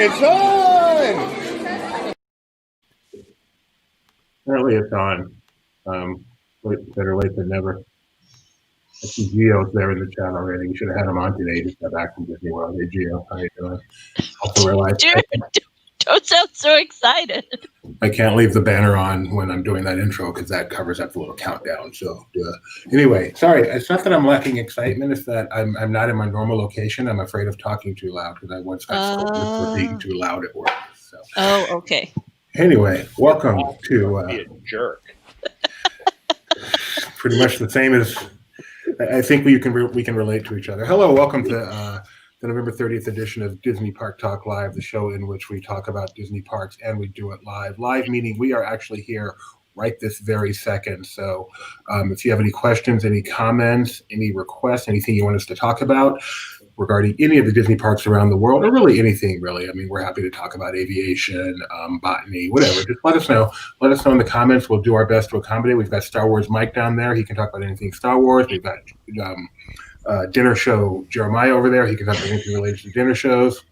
It's on! Apparently it's on. Better late than never. I see Gio's there in the chat already. You should have had him on today. Just got back from Disney World. Hey, Gio, how you doing? Also realized don't sound so excited. I can't leave the banner on when I'm doing that intro because that covers up the little countdown. So anyway, sorry. It's not that I'm lacking excitement. It's that I'm not in my normal location. I'm afraid of talking too loud because I once got scolded for being too loud at work. So. Oh, okay. Anyway, welcome to be a jerk. Pretty much the same as I think we can relate to each other. Hello, welcome to the November 30th edition of Disney Park Talk Live, the show in which we talk about Disney parks and we do it live. Live meaning we are actually here right this very second. So if you have any questions, any comments, any requests, anything you want us to talk about regarding any of the Disney parks around the world, or really anything, really. I mean, we're happy to talk about aviation, botany, whatever. Just let us know. Let us know in the comments. We'll do our best to accommodate. We've got Star Wars Mike down there. He can talk about anything Star Wars. We've got dinner show Jeremiah over there. He can talk about anything related to dinner shows.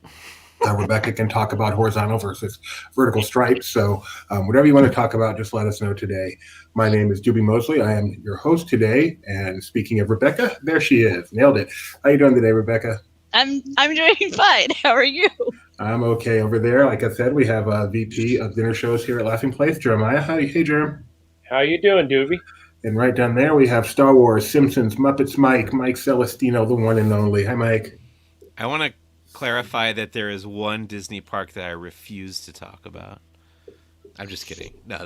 Rebecca can talk about horizontal versus vertical stripes. So whatever you want to talk about, just let us know today. My name is Doobie Mosley. I am your host today. And speaking of Rebecca, there she is. Nailed it. How you doing today, Rebecca? I'm doing fine. How are you? I'm okay over there. Like I said, we have a VP of dinner shows here at Laughing Place, Jeremiah. Hey, Jerem. How you doing, Doobie? And right down there, we have Star Wars, Simpsons, Muppets Mike Celestino, the one and only. Hi, Mike. I want to clarify that there is one Disney park that I refuse to talk about. I'm just kidding. No,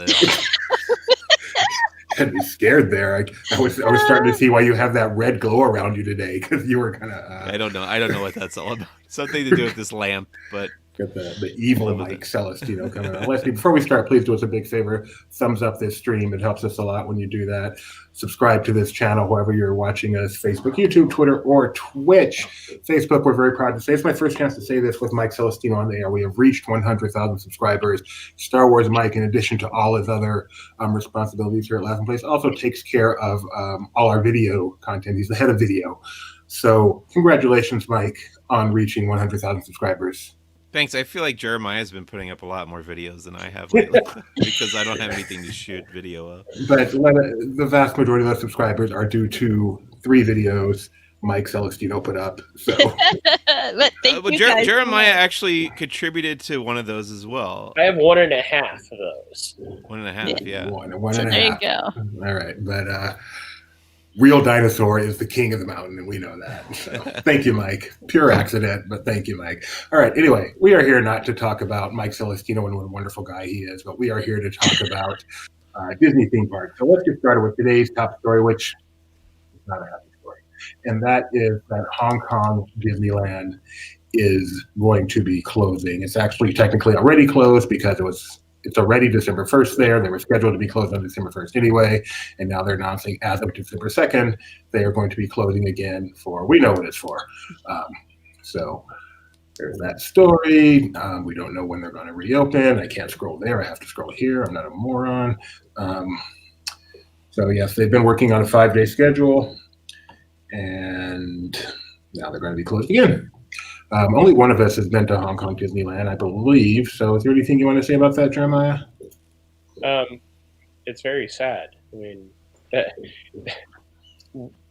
I'd be scared there. I was starting to see why you have that red glow around you today, because you were kind of. I don't know what that's all about. Something to do with this lamp, but. Got the evil Mike Celestino coming on. Leslie, before we start, please do us a big favor. Thumbs up this stream. It helps us a lot when you do that. Subscribe to this channel, wherever you're watching us, Facebook, YouTube, Twitter, or Twitch. Facebook, we're very proud to say. It's my first chance to say this with Mike Celestino on the air. We have reached 100,000 subscribers. Star Wars Mike, in addition to all his other responsibilities here at Laughing Place, also takes care of all our video content. He's the head of video. So congratulations, Mike, on reaching 100,000 subscribers. Thanks. I feel like Jeremiah's been putting up a lot more videos than I have lately because I don't have anything to shoot video of. But the vast majority of those subscribers are due to 3 videos Mike Celestino put up. So, Jeremiah actually contributed to one of those as well. I have 1.5 of those. 1.5, yeah. One so and a there half. you go. All right, but real dinosaur is the king of the mountain, and we know that. So thank you, Mike. Pure accident, but thank you, Mike. All right, anyway, we are here not to talk about Mike Celestino and what a wonderful guy he is, but we are here to talk about Disney theme parks. So let's get started with today's top story, which is not a happy story. And that is that Hong Kong Disneyland is going to be closing. It's actually technically already closed because it's already December 1st there. They were scheduled to be closed on December 1st anyway, and now they're announcing as of December 2nd, they are going to be closing again for, we know what it's for. So there's that story. We don't know when they're going to reopen. I can't scroll there. I have to scroll here. I'm not a moron. So yes, they've been working on a 5-day schedule, and now they're going to be closed again. Only one of us has been to Hong Kong Disneyland, I believe. So is there anything you want to say about that, Jeremiah? It's very sad. I mean,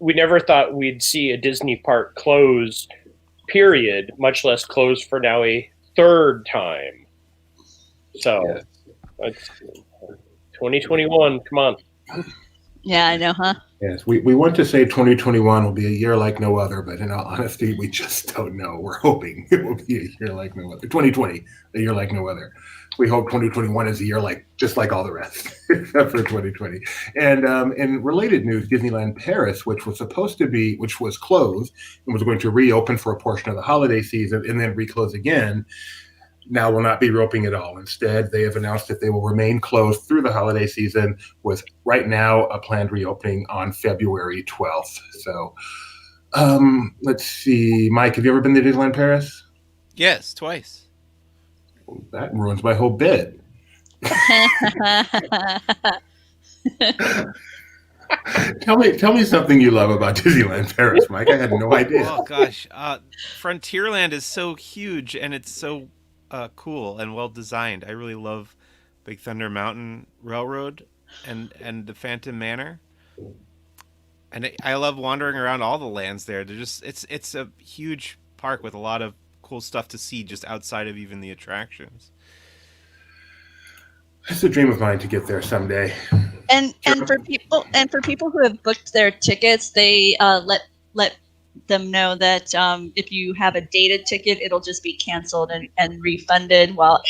we never thought we'd see a Disney park close, period, much less close for now a 3rd time. So, it's 2021, come on. Yeah, I know, huh? Yes, we want to say 2021 will be a year like no other, but in all honesty, we just don't know. We're hoping it will be a year like no other. 2020, a year like no other. We hope 2021 is a year just like all the rest, except for 2020. And in related news, Disneyland Paris, which was closed and was going to reopen for a portion of the holiday season and then reclose again, now will not be reopening at all. Instead, they have announced that they will remain closed through the holiday season with right now a planned reopening on February 12th. So let's see. Mike, have you ever been to Disneyland Paris? Yes, twice. Well, that ruins my whole bit. Tell me something you love about Disneyland Paris, Mike. I had no idea. Oh, gosh. Frontierland is so huge, and it's so cool and well designed. I really love Big Thunder Mountain Railroad and the Phantom Manor. And I love wandering around all the lands there. They're just it's a huge park with a lot of cool stuff to see just outside of even the attractions. It's a dream of mine to get there someday. And Sure. for people who have booked their tickets, they let them know that if you have a dated ticket, it'll just be canceled and refunded. While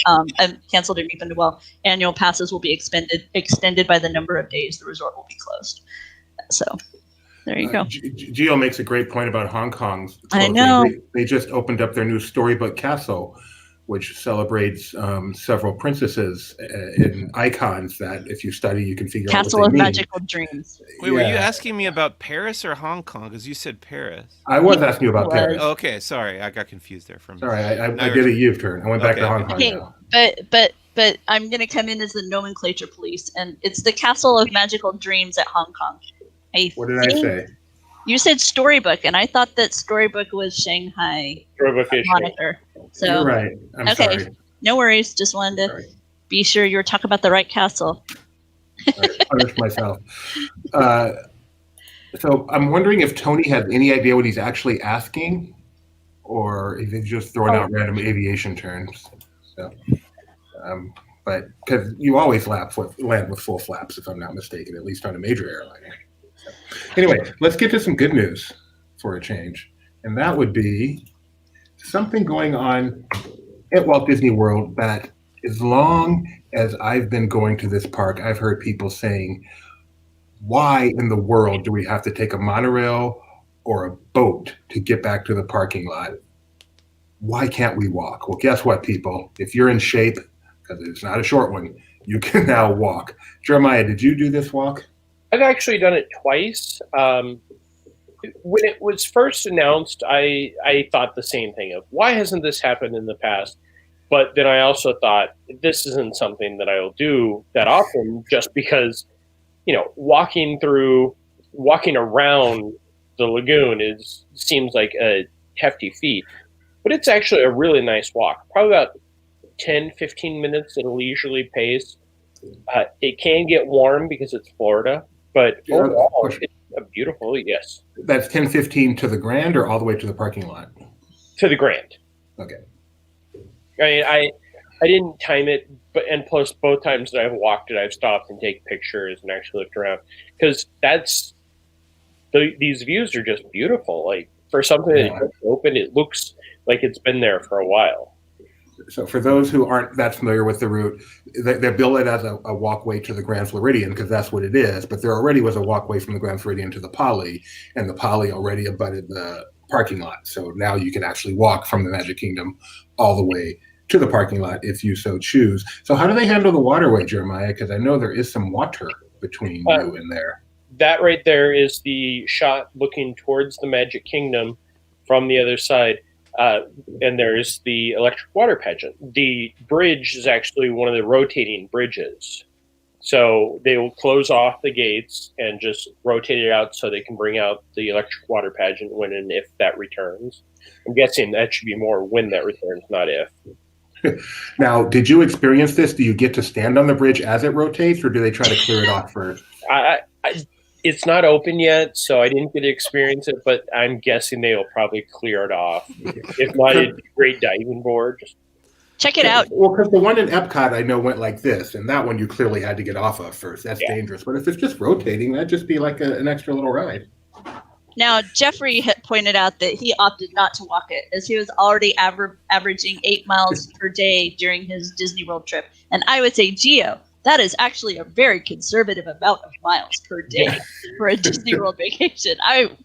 canceled and refunded, while annual passes will be extended by the number of days the resort will be closed. So there you go. Gio makes a great point about Hong Kong's I closing. know. They just opened up their new Storybook Castle, which celebrates several princesses and icons that if you study, you can figure Castle out what of they mean. Magical Dreams. Wait, were you Yeah. asking me about Paris or Hong Kong? Because you said Paris. I was asking you about Was. Paris. Okay, sorry, I got confused there for a minute. Sorry, I Now did a you're- U-turn. I went back to Okay, Hong okay. Kong Okay, now. but I'm gonna come in as the nomenclature police, and it's the Castle of Magical Dreams at Hong Kong. What did I say? You said Storybook, and I thought that Storybook was Shanghai Storybook issue. moniker. So You're right. I'm Okay. sorry. no worries. Just wanted to Sorry. be sure you were talking about the right castle. I punished myself. So I'm wondering if Tony has any idea what he's actually asking, or if he's just throwing out random aviation terms. So, but because you always land with full flaps, if I'm not mistaken, at least on a major airliner. So, anyway, let's get to some good news for a change, and that would be something going on at Walt Disney World that, as long as I've been going to this park, I've heard people saying, why in the world do we have to take a monorail or a boat to get back to the parking lot? Why can't we walk? Well, guess what, people? If you're in shape, because it's not a short one, you can now walk. Jeremiah, did you do this walk? I've actually done it twice. When it was first announced, I thought the same thing of why hasn't this happened in the past? But then I also thought this isn't something that I will do that often, just because, walking around the lagoon seems like a hefty feat. But it's actually a really nice walk, probably about 10, 15 minutes at a leisurely pace. It can get warm because it's Florida, but Yeah, overall, it's a beautiful, yes. That's 10:15 to the Grand or all the way to the parking lot? To the Grand. Okay. I mean, I didn't time it, and plus both times that I've walked it, I've stopped and taken pictures and actually looked around, because these views are just beautiful. Like, for something that just opened, it looks like it's been there for a while. So for those who aren't that familiar with the route, they built it as a walkway to the Grand Floridian because that's what it is. But there already was a walkway from the Grand Floridian to the Poly, and the Poly already abutted the parking lot. So now you can actually walk from the Magic Kingdom all the way to the parking lot if you so choose. So how do they handle the waterway, Jeremiah? Because I know there is some water between you and there. That right there is the shot looking towards the Magic Kingdom from the other side. And there's the electric water pageant. The bridge is actually one of the rotating bridges. So they will close off the gates and just rotate it out so they can bring out the electric water pageant when and if that returns. I'm guessing that should be more when that returns, not if. Now, did you experience this? Do you get to stand on the bridge as it rotates, or do they try to clear it off first? It's not open yet, so I didn't get to experience it, but I'm guessing they will probably clear it off. If not, it'd be a great diving board. Check it out. Well, because the one in Epcot I know went like this, and that one you clearly had to get off of first. That's Yeah. dangerous. But if it's just rotating, that'd just be like an extra little ride. Now, Jeffrey had pointed out that he opted not to walk it, as he was already averaging 8 miles per day during his Disney World trip. And I would say, Gio, that is actually a very conservative amount of miles per day for a Disney World vacation.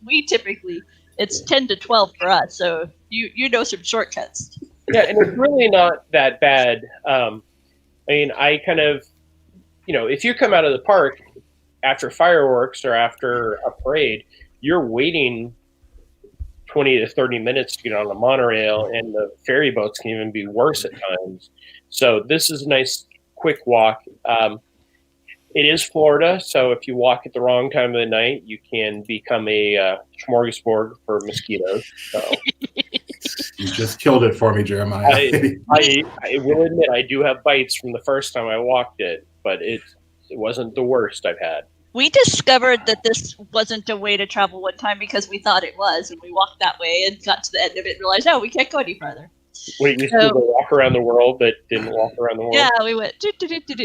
We typically, it's 10 to 12 for us, so you know some shortcuts. Yeah, and it's really not that bad. I mean, I kind of, if you come out of the park after fireworks or after a parade, you're waiting 20 to 30 minutes to get on the monorail, and the ferry boats can even be worse at times. So this is a nice, quick walk. It is Florida, so if you walk at the wrong time of the night, you can become a smorgasbord for mosquitoes. So. You just killed it for me, Jeremiah. I will admit I do have bites from the first time I walked it, but it wasn't the worst I've had. We discovered that this wasn't a way to travel one time because we thought it was, and we walked that way and got to the end of it and realized, oh, we can't go any farther. When it used to walk around the world that didn't walk around the world. Yeah, we went,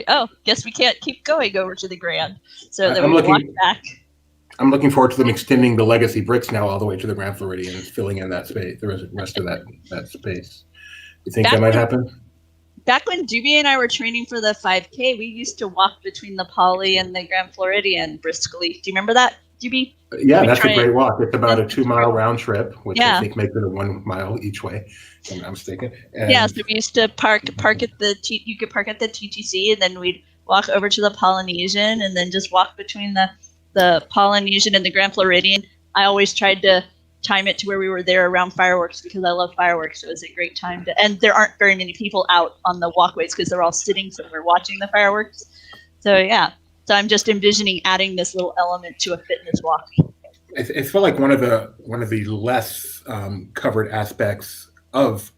oh, guess we can't keep going over to the Grand. So then we walked back. I'm looking forward to them extending the legacy bricks now all the way to the Grand Floridian and filling in that space, the rest of that space. You think that might happen? Back when Doobie and I were training for the 5K, we used to walk between the Poly and the Grand Floridian briskly. Do you remember that, Doobie? Yeah, that's a great walk. It's about a 2-mile round trip, which I think makes it a 1 mile each way, if I'm not mistaken. And yeah, so we used to park at you could park at the TTC, and then we'd walk over to the Polynesian, and then just walk between the Polynesian and the Grand Floridian. I always tried to time it to where we were there around fireworks because I love fireworks. So it was a great time and there aren't very many people out on the walkways because they're all sitting somewhere watching the fireworks. So yeah, so I'm just envisioning adding this little element to a fitness walk. I feel like one of the less covered aspects of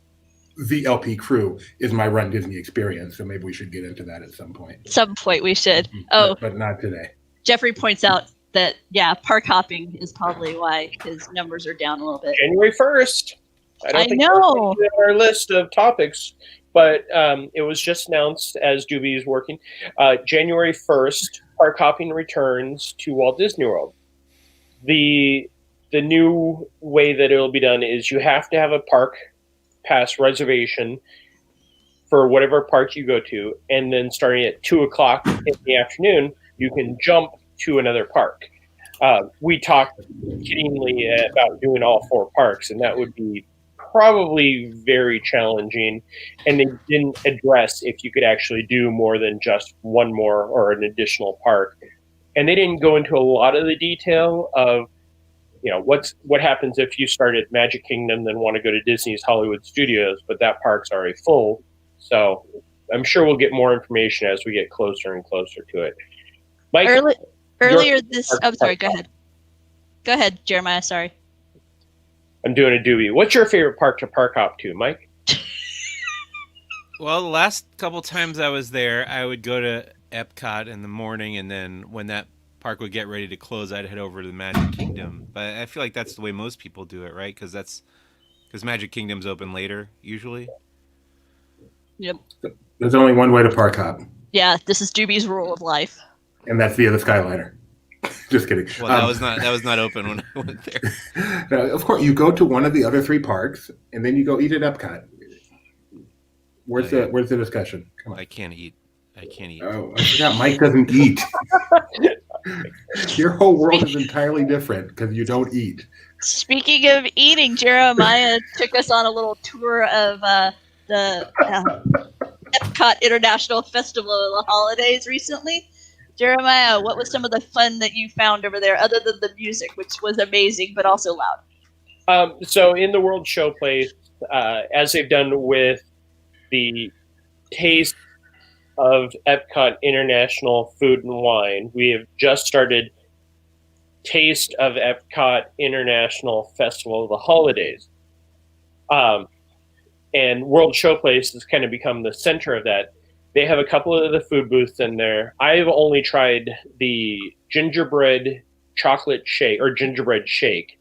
the LP crew is my Run Disney experience. So maybe we should get into that at some point. Some point we should. But not today. Jeffrey points out that, park hopping is probably why his numbers are down a little bit. January 1st. I know. It's on our list of topics, but it was just announced as Doobie is working. January 1st, park hopping returns to Walt Disney World. The new way that it'll be done is you have to have a park pass reservation for whatever park you go to, and then starting at 2:00 in the afternoon, you can jump to another park. We talked kiddingly about doing all 4 parks, and that would be probably very challenging. And they didn't address if you could actually do more than just one more or an additional park. And they didn't go into a lot of the detail of, what happens if you start at Magic Kingdom, then want to go to Disney's Hollywood Studios, but that park's already full. So I'm sure we'll get more information as we get closer and closer to it. Mike, Earlier this... I'm sorry, go ahead. Go ahead, Jeremiah, sorry. I'm doing a doobie. What's your favorite park to park hop to, Mike? Well, the last couple times I was there, I would go to EPCOT in the morning, and then when that park would get ready to close, I'd head over to the Magic Kingdom. But I feel like that's the way most people do it, right? Because Magic Kingdom's open later, usually. Yep. There's only one way to park hop. Yeah, this is Doobie's rule of life. And that's via the Skyliner. Just kidding. Well, that was not open when I went there. No, of course, you go to one of the other 3 parks, and then you go eat at Epcot. Where's the discussion? Come on. I can't eat. Oh, I forgot Mike doesn't eat. Your whole world is entirely different because you don't eat. Speaking of eating, Jeremiah took us on a little tour of the Epcot International Festival of the Holidays recently. Jeremiah, what was some of the fun that you found over there, other than the music, which was amazing but also loud? So in the World Showplace, as they've done with the Taste of Epcot International Food and Wine, we have just started Taste of Epcot International Festival of the Holidays. And World Showplace has kind of become the center of that. They have a couple of the food booths in there. I've only tried the gingerbread chocolate shake or gingerbread shake.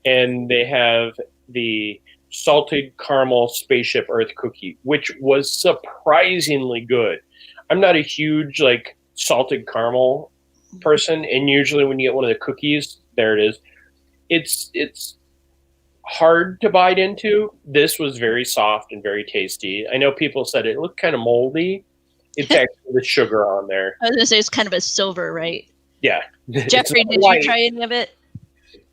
And they have the salted caramel spaceship Earth cookie, which was surprisingly good. I'm not a huge salted caramel person, and usually when you get one of the cookies, there it is. It's hard to bite into. This was very soft and very tasty. I know people said it looked kind of moldy. It's actually the sugar on there. I was going to say it's kind of a silver, right? Yeah. Jeffrey, did you try any of it?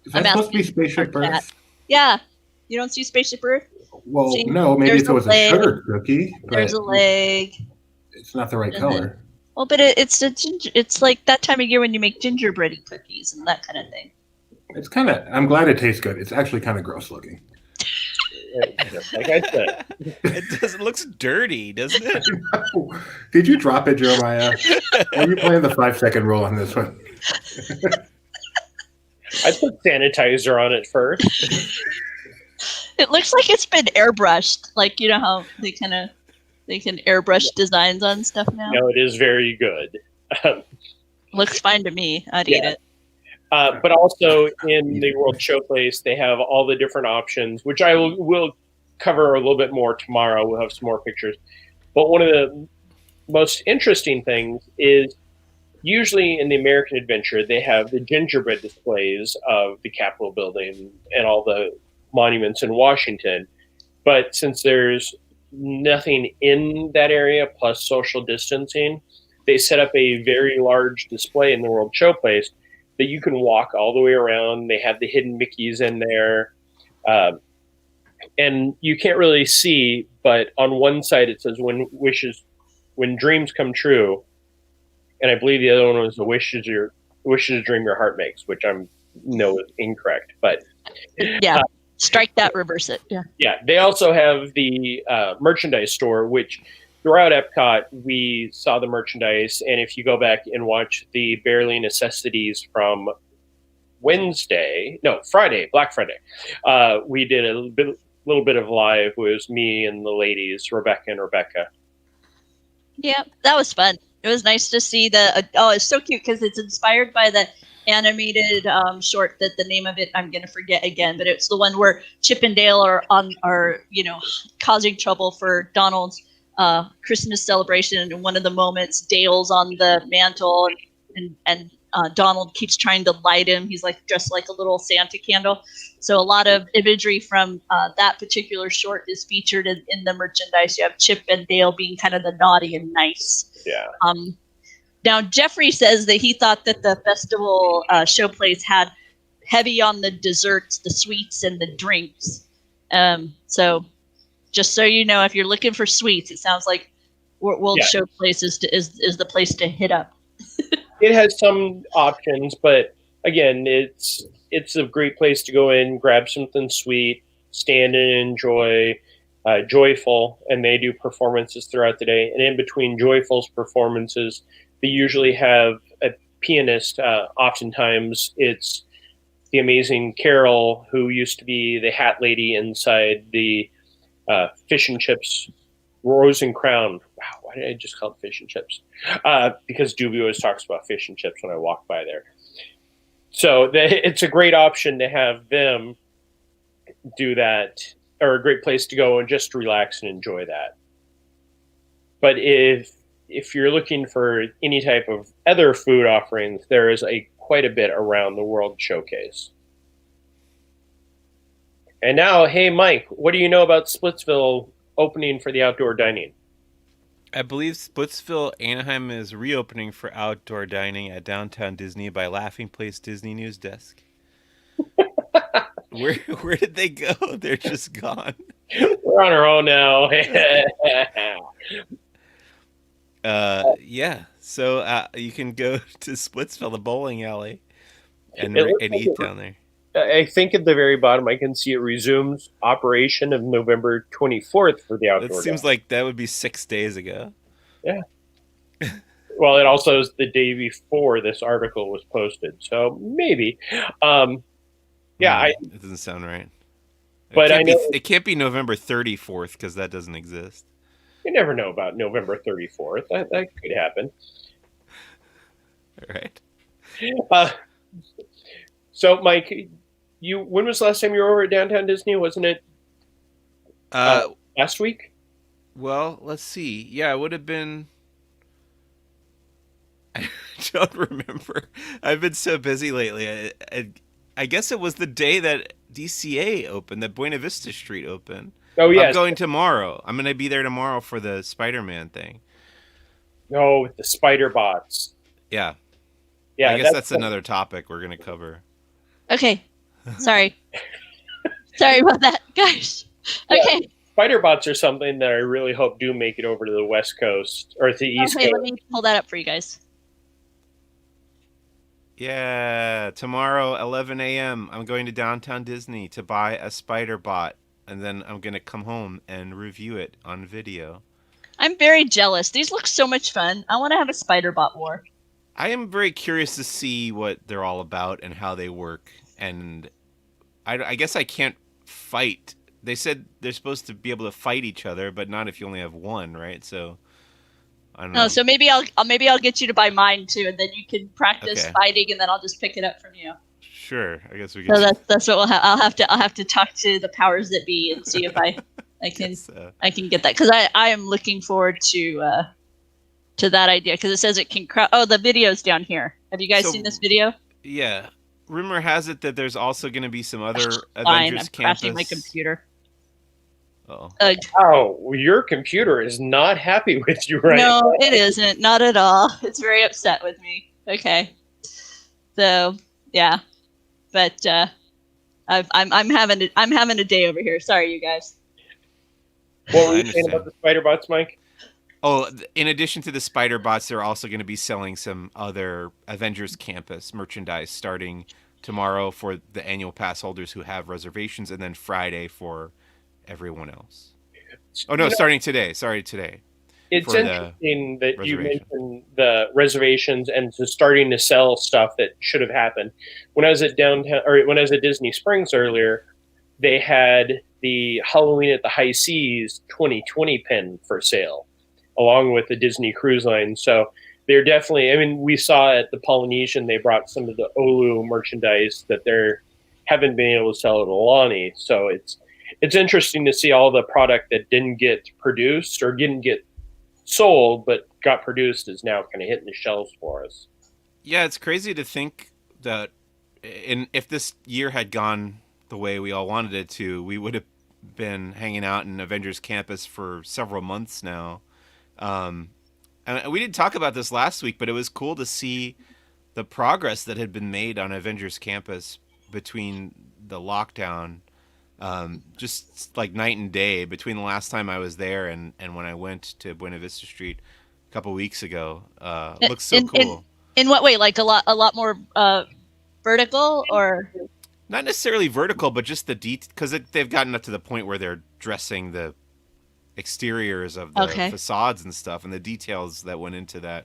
Is that supposed to be Spaceship Earth? Yeah. You don't see Spaceship Earth? Well, see, no. Maybe if it was a sugar cookie. There's a leg. It's not the right color. Well, but it's like that time of year when you make gingerbread cookies and that kind of thing. It's kind of. I'm glad it tastes good. It's actually kind of gross looking. Like I said, it looks dirty, doesn't it? No. Did you drop it, Jeremiah? Are you playing the 5-second rule on this one? I put sanitizer on it first. It looks like it's been airbrushed. Like, you know how they can airbrush designs on stuff now? No, it is very good. Looks fine to me. I'd eat it. But also in the World Showplace, they have all the different options, which I will cover a little bit more tomorrow. We'll have some more pictures. But one of the most interesting things is usually in the American Adventure, they have the gingerbread displays of the Capitol building and all the monuments in Washington. But since there's nothing in that area plus social distancing, they set up a very large display in the World Showplace that you can walk all the way around. They have the hidden Mickeys in there. And you can't really see, but on one side it says when dreams come true. And I believe the other one was the wishes a dream your heart makes, which I know is incorrect. But yeah, strike that, reverse it. Yeah. Yeah. They also have the merchandise store, which throughout Epcot, we saw the merchandise. And if you go back and watch the Barely Necessities from Friday, Black Friday, we did a little bit of live. It was me and the ladies, Rebecca and Rebecca. Yeah, that was fun. It was nice to see it's so cute because it's inspired by the animated short that the name of it I'm gonna forget again, but it's the one where Chip and Dale are causing trouble for Donald's Christmas celebration, and in one of the moments Dale's on the mantle and Donald keeps trying to light him. He's like dressed like a little Santa candle. So a lot of imagery from that particular short is featured in the merchandise. You have Chip and Dale being kind of the naughty and nice. Yeah. Now Jeffrey says that he thought that the festival showplace had heavy on the desserts, the sweets, and the drinks. So just so you know, if you're looking for sweets, it sounds like World Showplace is the place to hit up. It has some options, but again, it's a great place to go in, grab something sweet, stand and enjoy. Joyful, and they do performances throughout the day. And in between Joyful's performances, they usually have a pianist. Oftentimes, it's the amazing Carol, who used to be the hat lady inside the Fish and Chips Rose and Crown. Wow, why did I just call it Fish and Chips? Because Doobie always talks about fish and chips when I walk by there. So it's a great option to have them do that, or a great place to go and just relax and enjoy that. But if you're looking for any type of other food offerings, there is quite a bit around the World Showcase. And now, hey Mike, what do you know about Splitsville opening for the outdoor dining? I believe Splitsville, Anaheim is reopening for outdoor dining at Downtown Disney by Laughing Place Disney News Desk. Where did they go? They're just gone. We're on our own now. Yeah. So you can go to Splitsville, the bowling alley, and eat down there. I think at the very bottom I can see it resumes operation of November 24th for the outdoor. It seems like that would be 6 days ago. Yeah. Well, it also is the day before this article was posted, so maybe. Yeah, it doesn't sound right. But it can't be November 34th because that doesn't exist. You never know about November 34th. That could happen. All right. So, Mike, when was the last time you were over at Downtown Disney? Wasn't it last week? Well, let's see. Yeah, it would have been. I don't remember. I've been so busy lately. I guess it was the day that DCA opened, that Buena Vista Street opened. Oh, yeah. I'm going tomorrow. I'm going to be there tomorrow for the Spider-Man thing. No, with the spider bots. Yeah. Yeah. I guess that's another topic we're going to cover. Okay. Sorry. Sorry about that, guys. Okay. Yeah. Spider bots are something that I really hope do make it over to the West Coast or to the East Coast. Let me pull that up for you guys. Yeah, tomorrow, 11 a.m., I'm going to Downtown Disney to buy a spider bot, and then I'm going to come home and review it on video. I'm very jealous. These look so much fun. I want to have a spider bot war. I am very curious to see what they're all about and how they work, and I guess I can't fight they said they're supposed to be able to fight each other, but not if you only have one, right? So I don't know. Oh, so maybe I'll get you to buy mine too, and then you can practice Okay. fighting, and then I'll just pick it up from you. Sure, I guess we can. So that's what we'll have. I'll have to talk to the powers that be and see if I can Yes, I can get that, because I am looking forward to that idea, because it says it can crowd. Oh, the video's down here. Have you guys So- seen this video? yeah. Rumor has it that there's also going to be some other Fine, Avengers I'm campus. crashing my computer. Oh, Oh, well, your computer is not happy with you right now. No, it isn't. Not at all. It's very upset with me. Okay. So yeah, but I'm having a day over here. Sorry, you guys. What were I you saying about understand. the spider bots, Mike? Oh, in addition to the spider bots, they're also going to be selling some other Avengers Campus merchandise starting tomorrow for the annual pass holders who have reservations, and then Friday for everyone else. Oh no, You know, starting today. Sorry, today. it's for the interesting that you reservation. mentioned the reservations and starting to sell stuff that should have happened. When I was at downtown, or when I was at Disney Springs earlier, they had the Halloween at the High Seas 2020 pin for sale, along with the Disney Cruise Line. So they're definitely. I mean, we saw at the Polynesian they brought some of the Olu merchandise that they haven't been able to sell at Aulani. So it's interesting to see all the product that didn't get produced or didn't get sold but got produced is now kind of hitting the shelves for us. Yeah, it's crazy to think that if this year had gone the way we all wanted it to, we would have been hanging out in Avengers Campus for several months now. And we didn't talk about this last week, but it was cool to see the progress that had been made on Avengers Campus between the lockdown, just like night and day between the last time I was there and when I went to Buena Vista Street a couple weeks ago. It looks so cool. In what way? Like a lot more vertical, or? Not necessarily vertical, but just the because they've gotten up to the point where they're dressing the exteriors of the facades and stuff, and the details that went into that.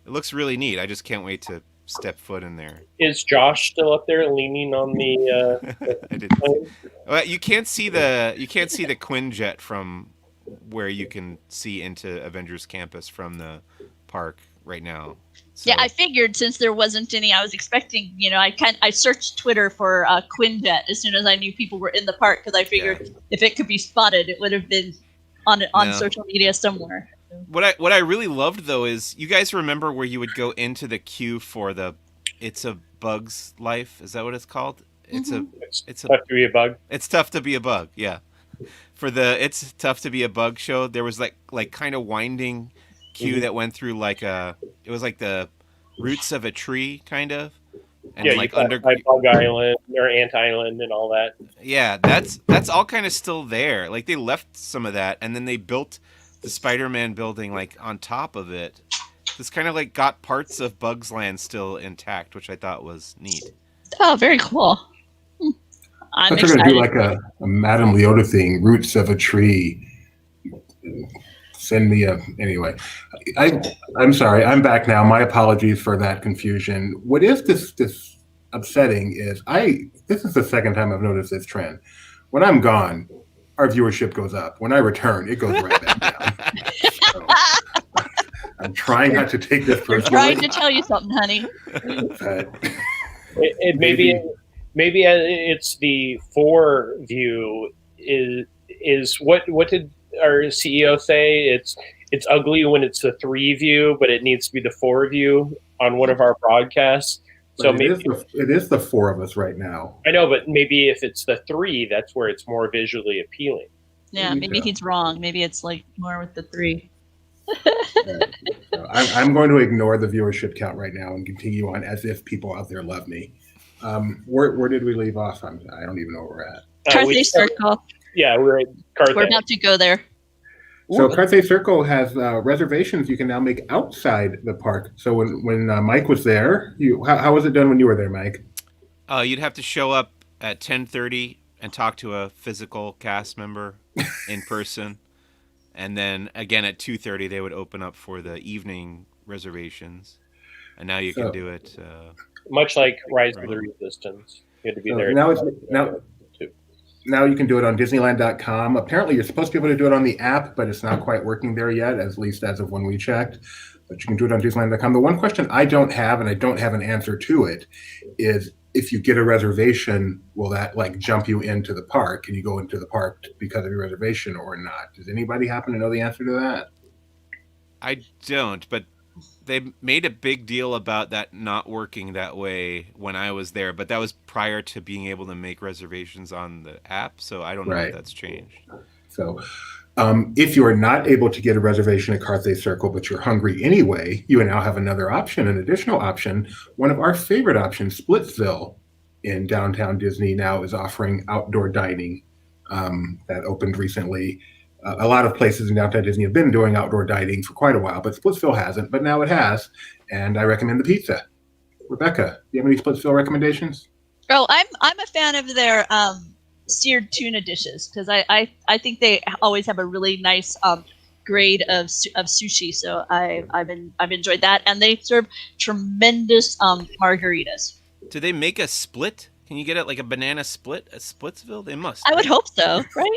It looks really neat. I just can't wait to step foot in there. Is Josh still up there leaning on the? I didn't. Well, you can't see the Quinjet from where you can see into Avengers Campus from the park right now. So, Yeah, I figured since there wasn't any, I was expecting. I searched Twitter for Quinjet as soon as I knew people were in the park, because I figured if it could be spotted, it would have been on social media somewhere. What I really loved though is, you guys remember where you would go into the queue for the It's a Bug's Life? Is that what it's called? It's Tough to be a bug. It's tough to be a bug. Yeah, for the It's Tough to Be a Bug show, there was like kind of winding queue that went through it was like the roots of a tree kind of, and Yeah, under Bug Island or Ant Island and all that. Yeah, that's all kind of still there. Like, they left some of that, and then they built the Spider-Man building like on top of it. This kind of like got parts of Bugs Land still intact, which I thought was neat. Oh, very cool. I'm They're excited. going to do like a Madame Leota thing, roots of a tree. Send me anyway. I'm sorry. I'm back now. My apologies for that confusion. What is this upsetting is this is the second time I've noticed this trend. When I'm gone, our viewership goes up. When I return, it goes right back down. So, I'm trying not to take this We're personally. trying to tell you something, honey. It maybe it's the 4 view is what did our CEO say? It's ugly when it's the 3 view, but it needs to be the 4 view on one of our broadcasts. So it is the 4 of us right now. I know, but maybe if it's the 3, that's where it's more visually appealing. Yeah, maybe he's wrong. Maybe it's like more with the 3. I'm going to ignore the viewership count right now and continue on as if people out there love me. Where did we leave off? I don't even know where we're at. Carthay Circle. Yeah, we're at Carthay. We're about to go there. So Carthay Circle has reservations you can now make outside the park. So when Mike was there, how was it done when you were there, Mike? You'd have to show up at 10:30 and talk to a physical cast member in person, and then again at 2:30 they would open up for the evening reservations, and now you can do it. Much like Rise of the Resistance, you had to be there. now you can do it on Disneyland.com. Apparently, you're supposed to be able to do it on the app, but it's not quite working there yet, at least as of when we checked. But you can do it on Disneyland.com. The one question I don't have, and I don't have an answer to it, is if you get a reservation, will that like jump you into the park? Can you go into the park because of your reservation or not? Does anybody happen to know the answer to that? I don't, but they made a big deal about that not working that way when I was there, but that was prior to being able to make reservations on the app, so I don't know Right. if that's changed. So if you are not able to get a reservation at Carthay Circle, but you're hungry anyway, you now have another option, an additional option. One of our favorite options, Splitsville in downtown Disney, now is offering outdoor dining that opened recently. A lot of places in downtown Disney have been doing outdoor dining for quite a while, but Splitsville hasn't, but now it has, and I recommend the pizza. Rebecca, do you have any Splitsville recommendations? Oh, I'm a fan of their seared tuna dishes because I think they always have a really nice grade of sushi. So I've enjoyed that, and they serve tremendous margaritas. Do they make a split? Can you get it like a banana split at Splitsville? They must. I would hope so, right?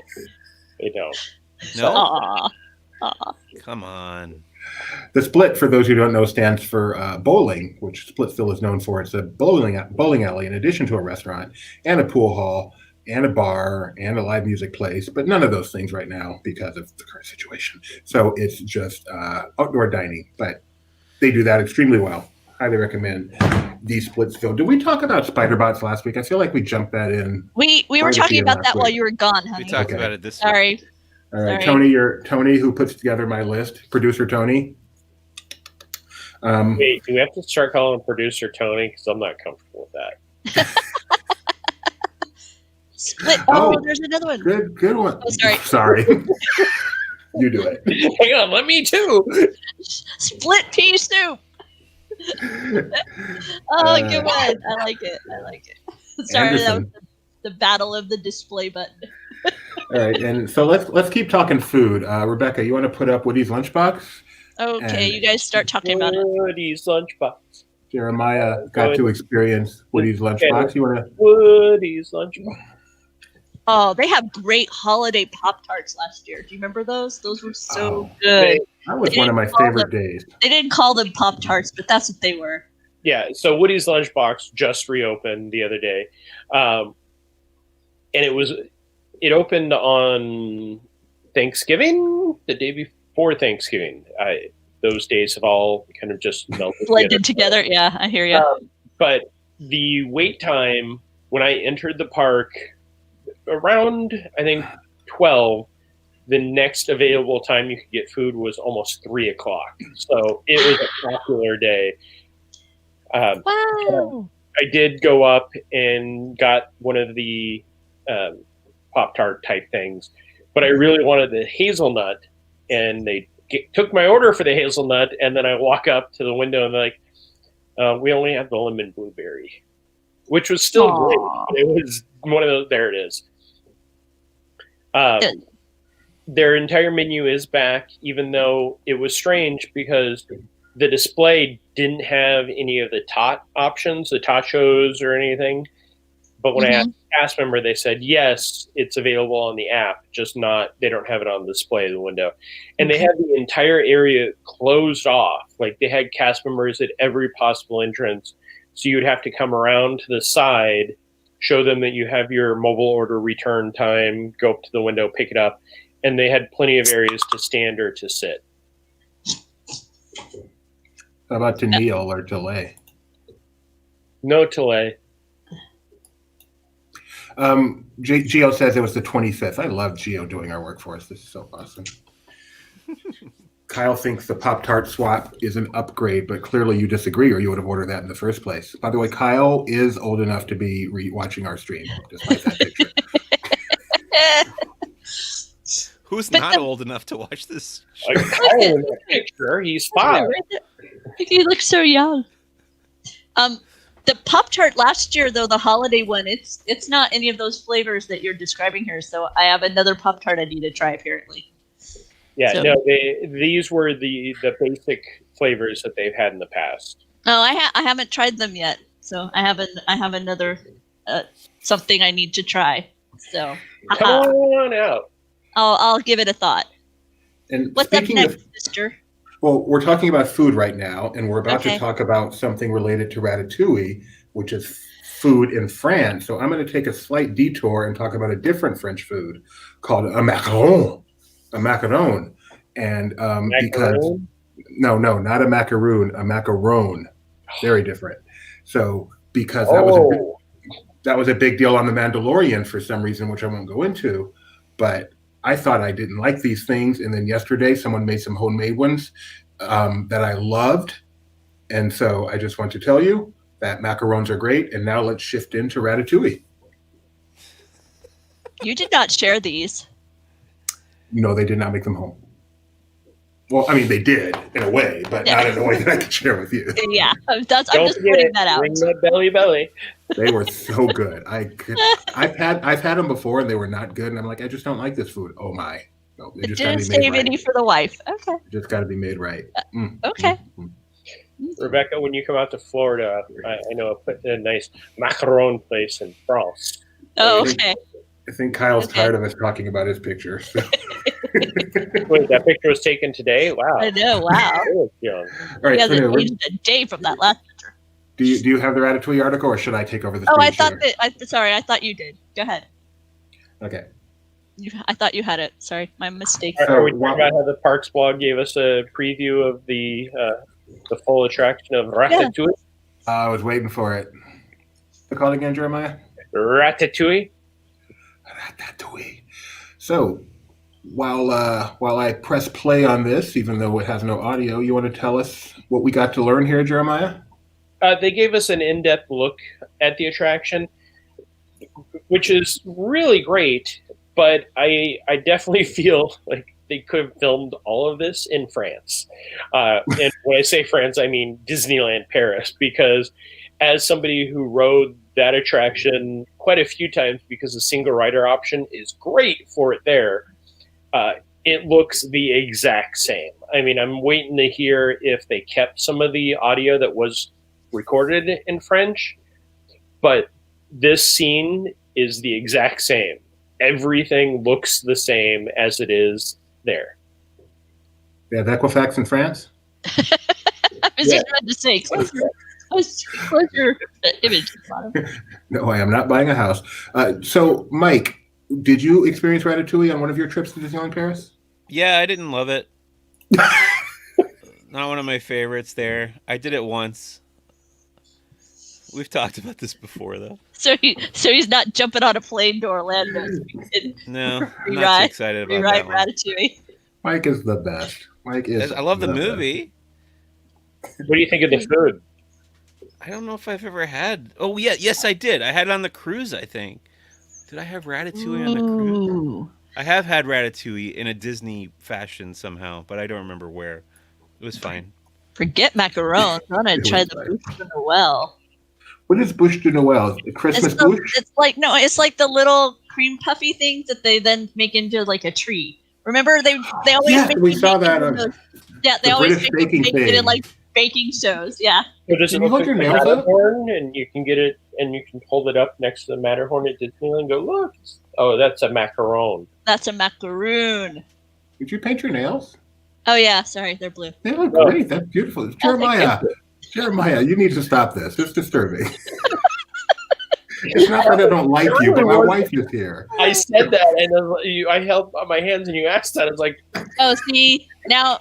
They don't. No? Aw. Come on. The split, for those who don't know, stands for bowling, which Splitsville is known for. It's a bowling alley in addition to a restaurant and a pool hall and a bar and a live music place, but none of those things right now because of the current situation. So it's just outdoor dining, but they do that extremely well. Highly recommend the Splitsville. Did we talk about Spider-Bots last week? I feel like we jumped that in. We were Quite a talking few about last that while week. you were gone, We honey. talked Okay. about it this week. Sorry. All right, Sorry. Tony, who puts together my list, producer Tony. Wait, do we have to start calling him producer Tony? Because I'm not comfortable with that. Split. Oh, There's another one. Good one. Oh, sorry. Sorry. You do it. Hang on, let me too. Split pea soup. Oh, good one. I like it. Sorry, that was Anderson. the battle of the display button. All right, and so let's keep talking food. Rebecca, you want to put up Woody's lunchbox? Okay, And- you guys start talking about it. Woody's lunchbox. Jeremiah got to experience Woody's lunchbox. You want to? Woody's lunchbox. Oh, they have great holiday Pop-Tarts last year. Do you remember those? Those were so Oh. good. That was They one of my didn't call favorite days. They didn't call them Pop-Tarts, but that's what they were. Yeah, so Woody's lunchbox just reopened the other day, and it opened on Thanksgiving, the day before Thanksgiving. Those days have all kind of just melted Blended together. Yeah, I hear you. But the wait time when I entered the park around, I think, 12, the next available time you could get food was almost 3 o'clock. So it was a popular day. Wow. I did go up and got one of the Pop-Tart type things, but I really wanted the hazelnut, and they took my order for the hazelnut, and then I walk up to the window and they're like, we only have the lemon blueberry, which was still Aw. great. But it was one of those, there it is. Good. Their entire menu is back, even though it was strange because the display didn't have any of the tot options, the tachos or anything. But when I asked the cast member, they said, yes, it's available on the app, just not, they don't have it on display in the window. And they had the entire area closed off. Like they had cast members at every possible entrance. So you would have to come around to the side, show them that you have your mobile order return time, go up to the window, pick it up. And they had plenty of areas to stand or to sit. How about to kneel or to lay? No delay. Gio says it was the 25th. I love Gio doing our work for us. This is so awesome. Kyle thinks the Pop-Tart swap is an upgrade, but clearly you disagree or you would have ordered that in the first place. By the way, Kyle is old enough to be watching our stream, despite that picture. Who's But not old enough to watch this? Like, Kyle in that picture, he's 5. You look so young. The Pop-Tart last year, though, the holiday one, it's not any of those flavors that you're describing here. So I have another Pop-Tart I need to try, apparently. Yeah, So- no, these were the basic flavors that they've had in the past. No, I haven't tried them yet. So I have another something I need to try. So, Come on out. I'll give it a thought. And What's up speaking next, of, Mister? well, we're talking about food right now, and we're about Okay. to talk about something related to Ratatouille, which is food in France. So I'm going to take a slight detour and talk about a different French food called a macaron. A macaron. And because, Macaroon? no, not a macaroon, a macaron. Very different. So because that was a big deal on The Mandalorian for some reason, which I won't go into, but I thought I didn't like these things. And then yesterday, someone made some homemade ones that I loved. And so I just want to tell you that macarons are great. And now let's shift into Ratatouille. You did not share these. No, they did not make them home. Well, I mean, they did in a way, but not in a way that I could share with you. Yeah, I'm just Don't putting forget, that out. ring that belly. They were so good. I've had them before, and they were not good. And I'm like, I just don't like this food. Oh my! No, It just gotta didn't be made save right. any for the wife. Okay. It just got to be made right. Okay. Rebecca, when you come out to Florida, I know a nice macaron place in France. Oh, okay. I think Kyle's Okay. tired of us talking about his picture. So. Wait, that picture was taken today? Wow. I know. Wow. Really young. All right, He so hasn't anyway, aged a day from that last picture. do you have the Ratatouille article, or should I take over the Oh, screen I thought share? that. Sorry, I thought you did. Go ahead. Okay. I thought you had it. Sorry, my mistake. Are we So, talking about how the Parks blog gave us a preview of the full attraction of Ratatouille? I was waiting for it. What's it called again, Jeremiah? Ratatouille? Ratatouille. So, while I press play on this, even though it has no audio, you want to tell us what we got to learn here, Jeremiah? They gave us an in-depth look at the attraction, which is really great, but I definitely feel like they could have filmed all of this in France. And when I say France, I mean Disneyland Paris, because as somebody who rode that attraction quite a few times, because the single rider option is great for it there, it looks the exact same. I mean, I'm waiting to hear if they kept some of the audio that was recorded in French, but this scene is the exact same. Everything looks the same as it is there. They have Equifax in France? I was just about to say, close your image. No, I am not buying a house. So, Mike, did you experience Ratatouille on one of your trips to Disneyland Paris? Yeah, I didn't love it. Not one of my favorites there. I did it once. We've talked about this before, though. So he's not jumping on a plane to Orlando. No, I'm not too excited about that one. Ratatouille. Mike is the best. Mike is. I love the movie. What do you think of the food? I don't know if I've ever had. Oh yeah, yes I did. I had it on the cruise. I think. Did I have Ratatouille on the cruise? Ooh. I have had Ratatouille in a Disney fashion somehow, but I don't remember where. It was fine. Forget macarons. I'm gonna try the Bouche de Noël. What is Bouche de Noël? The Christmas bouche? It's like the little cream puffy things that they then make into like a tree. Remember they always Yes, make we you saw bake that it in on those- yeah, they the always British make you baking bake it in thing. like baking shows. Yeah. So does Can it you look hold your like nails the up? Matterhorn, and you can get it, and you can hold it up next to the Matterhorn at Disneyland and go, look. Oh, that's a macaron. That's a macaroon. Did you paint your nails? Oh yeah, sorry, they're blue. They look Oh. great. That's beautiful. Jeremiah, you need to stop this. It's disturbing. It's not that I don't like you, but my wife is here. I said that, and I held up my hands, and you asked that. I was like, Oh, see, now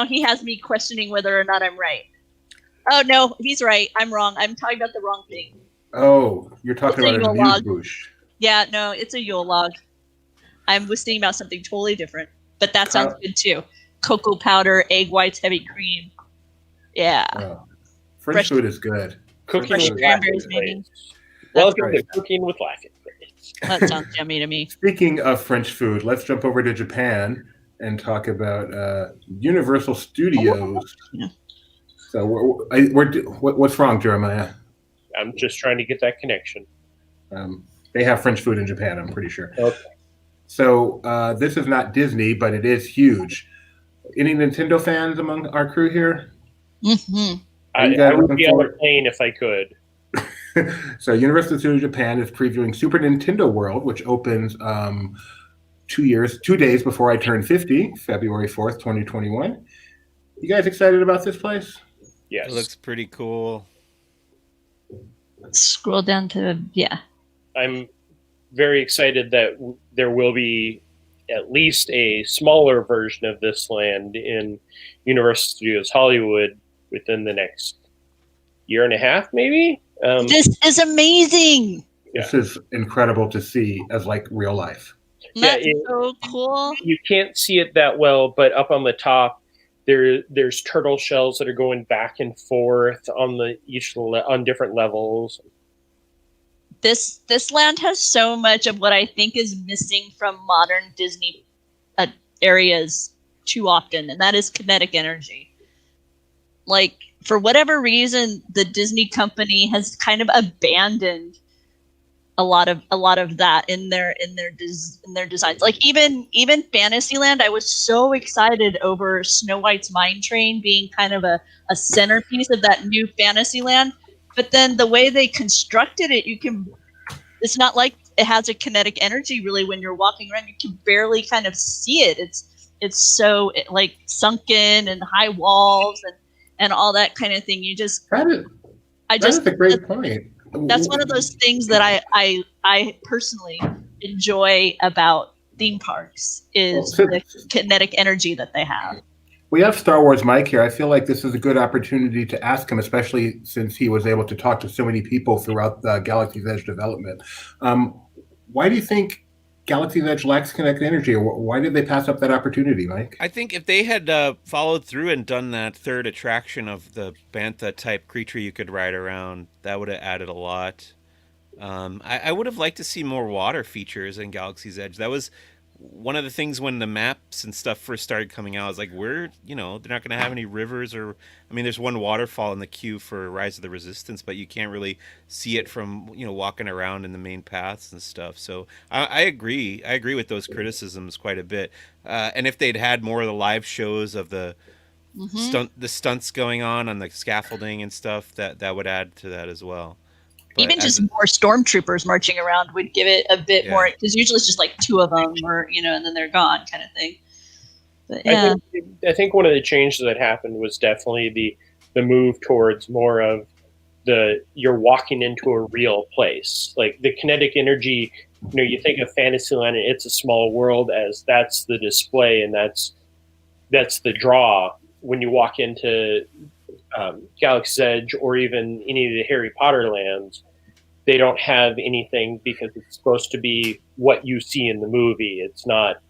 he has me questioning whether or not I'm right. Oh no, he's right. I'm wrong. I'm talking about the wrong thing. Oh, you're talking It's a about an Yule abused bouche. Yeah, no, it's a Yule log. I was thinking about something totally different, but that sounds good too. Cocoa powder, egg whites, heavy cream. Yeah. Oh. French Fresh- food is good. cooking Fresh with cranberries, laughing maybe. face. Welcome right. to Cooking with Laughing Face. That sounds yummy to me. Speaking of French food, let's jump over to Japan and talk about Universal Studios. Yeah. So, what's wrong, Jeremiah? I'm just trying to get that connection. They have French food in Japan, I'm pretty sure. Okay. So, this is not Disney, but it is huge. Any Nintendo fans among our crew here? Mm-hmm. Are you I guys would looking be on a forward- plane if I could. So Universal Studios Japan is previewing Super Nintendo World, which opens 2 days before I turn 50, February 4th, 2021. You guys excited about this place? Yes. It looks pretty cool. Scroll down to, yeah. I'm very excited that there will be at least a smaller version of this land in Universal Studios Hollywood within the next year and a half, maybe. This is amazing. This is incredible to see as like real life. That's so cool. You can't see it that well, but up on the top, there's turtle shells that are going back and forth on on different levels. This land has so much of what I think is missing from modern Disney areas too often, and that is kinetic energy. Like, for whatever reason, the Disney company has kind of abandoned a lot of that in their designs. Like even Fantasyland, I was so excited over Snow White's mine train being kind of a centerpiece of that new Fantasyland. But then the way they constructed it, it's not like it has a kinetic energy really when you're walking around. You can barely kind of see it. It's so like sunken and high walls and all that kind of thing. That's a great point. That's one of those things that I personally enjoy about theme parks is the kinetic energy that they have. We have Star Wars Mike here. I feel like this is a good opportunity to ask him, especially since he was able to talk to so many people throughout the Galaxy's Edge development. Why do you think Galaxy's Edge lacks kinetic energy, or why did they pass up that opportunity, Mike? I think if they had followed through and done that third attraction of the bantha type creature you could ride around, that would have added a lot. I would have liked to see more water features in Galaxy's Edge. That was one of the things when the maps and stuff first started coming out. I was like, they're not going to have any rivers there's one waterfall in the queue for Rise of the Resistance, but you can't really see it from, walking around in the main paths and stuff. So I agree. I agree with those criticisms quite a bit. And if they'd had more of the live shows of the stunts going on the scaffolding and stuff, that would add to that as well. But even just more stormtroopers marching around would give it a bit more, because usually it's just like two of them, or and then they're gone, kind of thing. But, yeah. I think one of the changes that happened was definitely the move towards more of you're walking into a real place, like the kinetic energy. You think of Fantasyland and It's a Small World as that's the display and that's the draw. When you walk into Galaxy's Edge or even any of the Harry Potter lands, they don't have anything because it's supposed to be what you see in the movie. It's not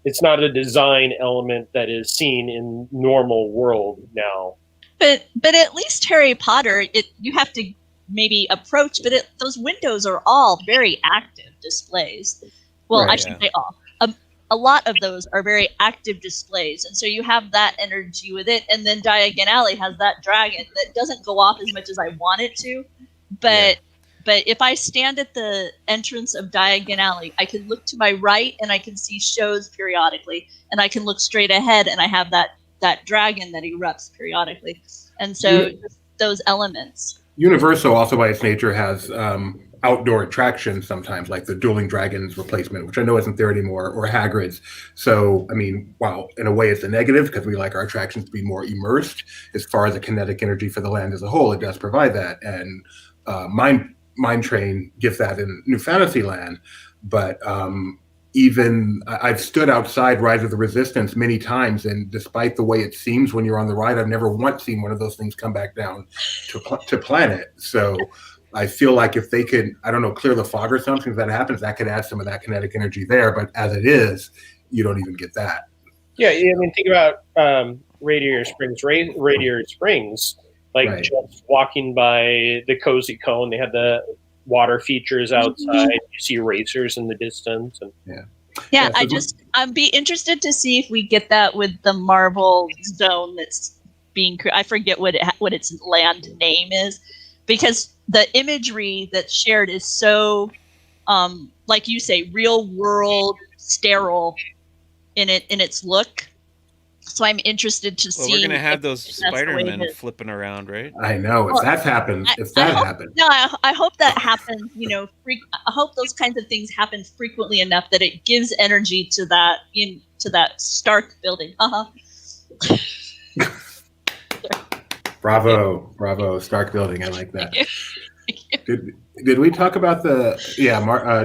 a design element that is seen in normal world now. But at least Harry Potter, you have to maybe approach, but those windows are all very active displays. Well, right, I shouldn't say all. A lot of those are very active displays, and so you have that energy with it. And then Diagon Alley has that dragon that doesn't go off as much as I want it to, but if I stand at the entrance of Diagon Alley, I can look to my right and I can see shows periodically, and I can look straight ahead and I have that dragon that erupts periodically. And so those elements. Universal also by its nature has outdoor attractions sometimes, like the Dueling Dragons replacement, which I know isn't there anymore, or Hagrid's. So, while in a way it's a negative because we like our attractions to be more immersed, as far as the kinetic energy for the land as a whole, it does provide that. And Mine Train gives that in New Fantasyland. But even I've stood outside Rise of the Resistance many times, and despite the way it seems when you're on the ride, I've never once seen one of those things come back down to planet. So I feel like if they could, clear the fog or something, if that happens, that could add some of that kinetic energy there. But as it is, you don't even get that. Yeah, think about Radiator Springs, like right. Just walking by the Cozy Cone, they have the water features outside. You see racers in the distance, and I'd be interested to see if we get that with the Marvel Zone that's being. I forget what its land name is, because the imagery that's shared is so, like you say, real world, sterile in its look. So I'm interested to Well, see. we're gonna have if those that's the way Spider-Men it is. flipping around, right? I know if Well, that happens. If that happens, No, I hope that happens. I hope those kinds of things happen frequently enough that it gives energy to that Stark building. bravo, Stark Building. I like that. Did we talk about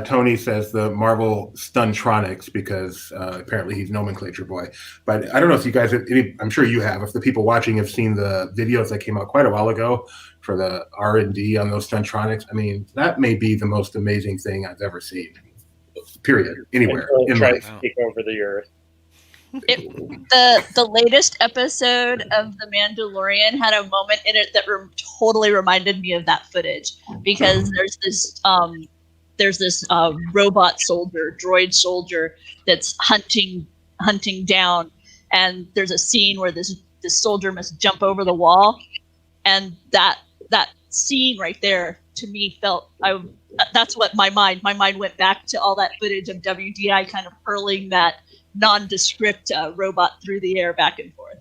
Tony says the Marvel Stuntronics because apparently he's nomenclature boy. But I don't know if you guys have I'm sure you have. If the people watching have seen the videos that came out quite a while ago for the R&D on those Stuntronics, I mean, that may be the most amazing thing I've ever seen. Period. Anywhere in life. To take over the Earth. The latest episode of The Mandalorian had a moment in it that totally reminded me of that footage because there's this droid soldier that's hunting down, and there's a scene where this soldier must jump over the wall, and that scene right there to me that's what my mind went back to all that footage of WDI kind of hurling that nondescript robot through the air back and forth.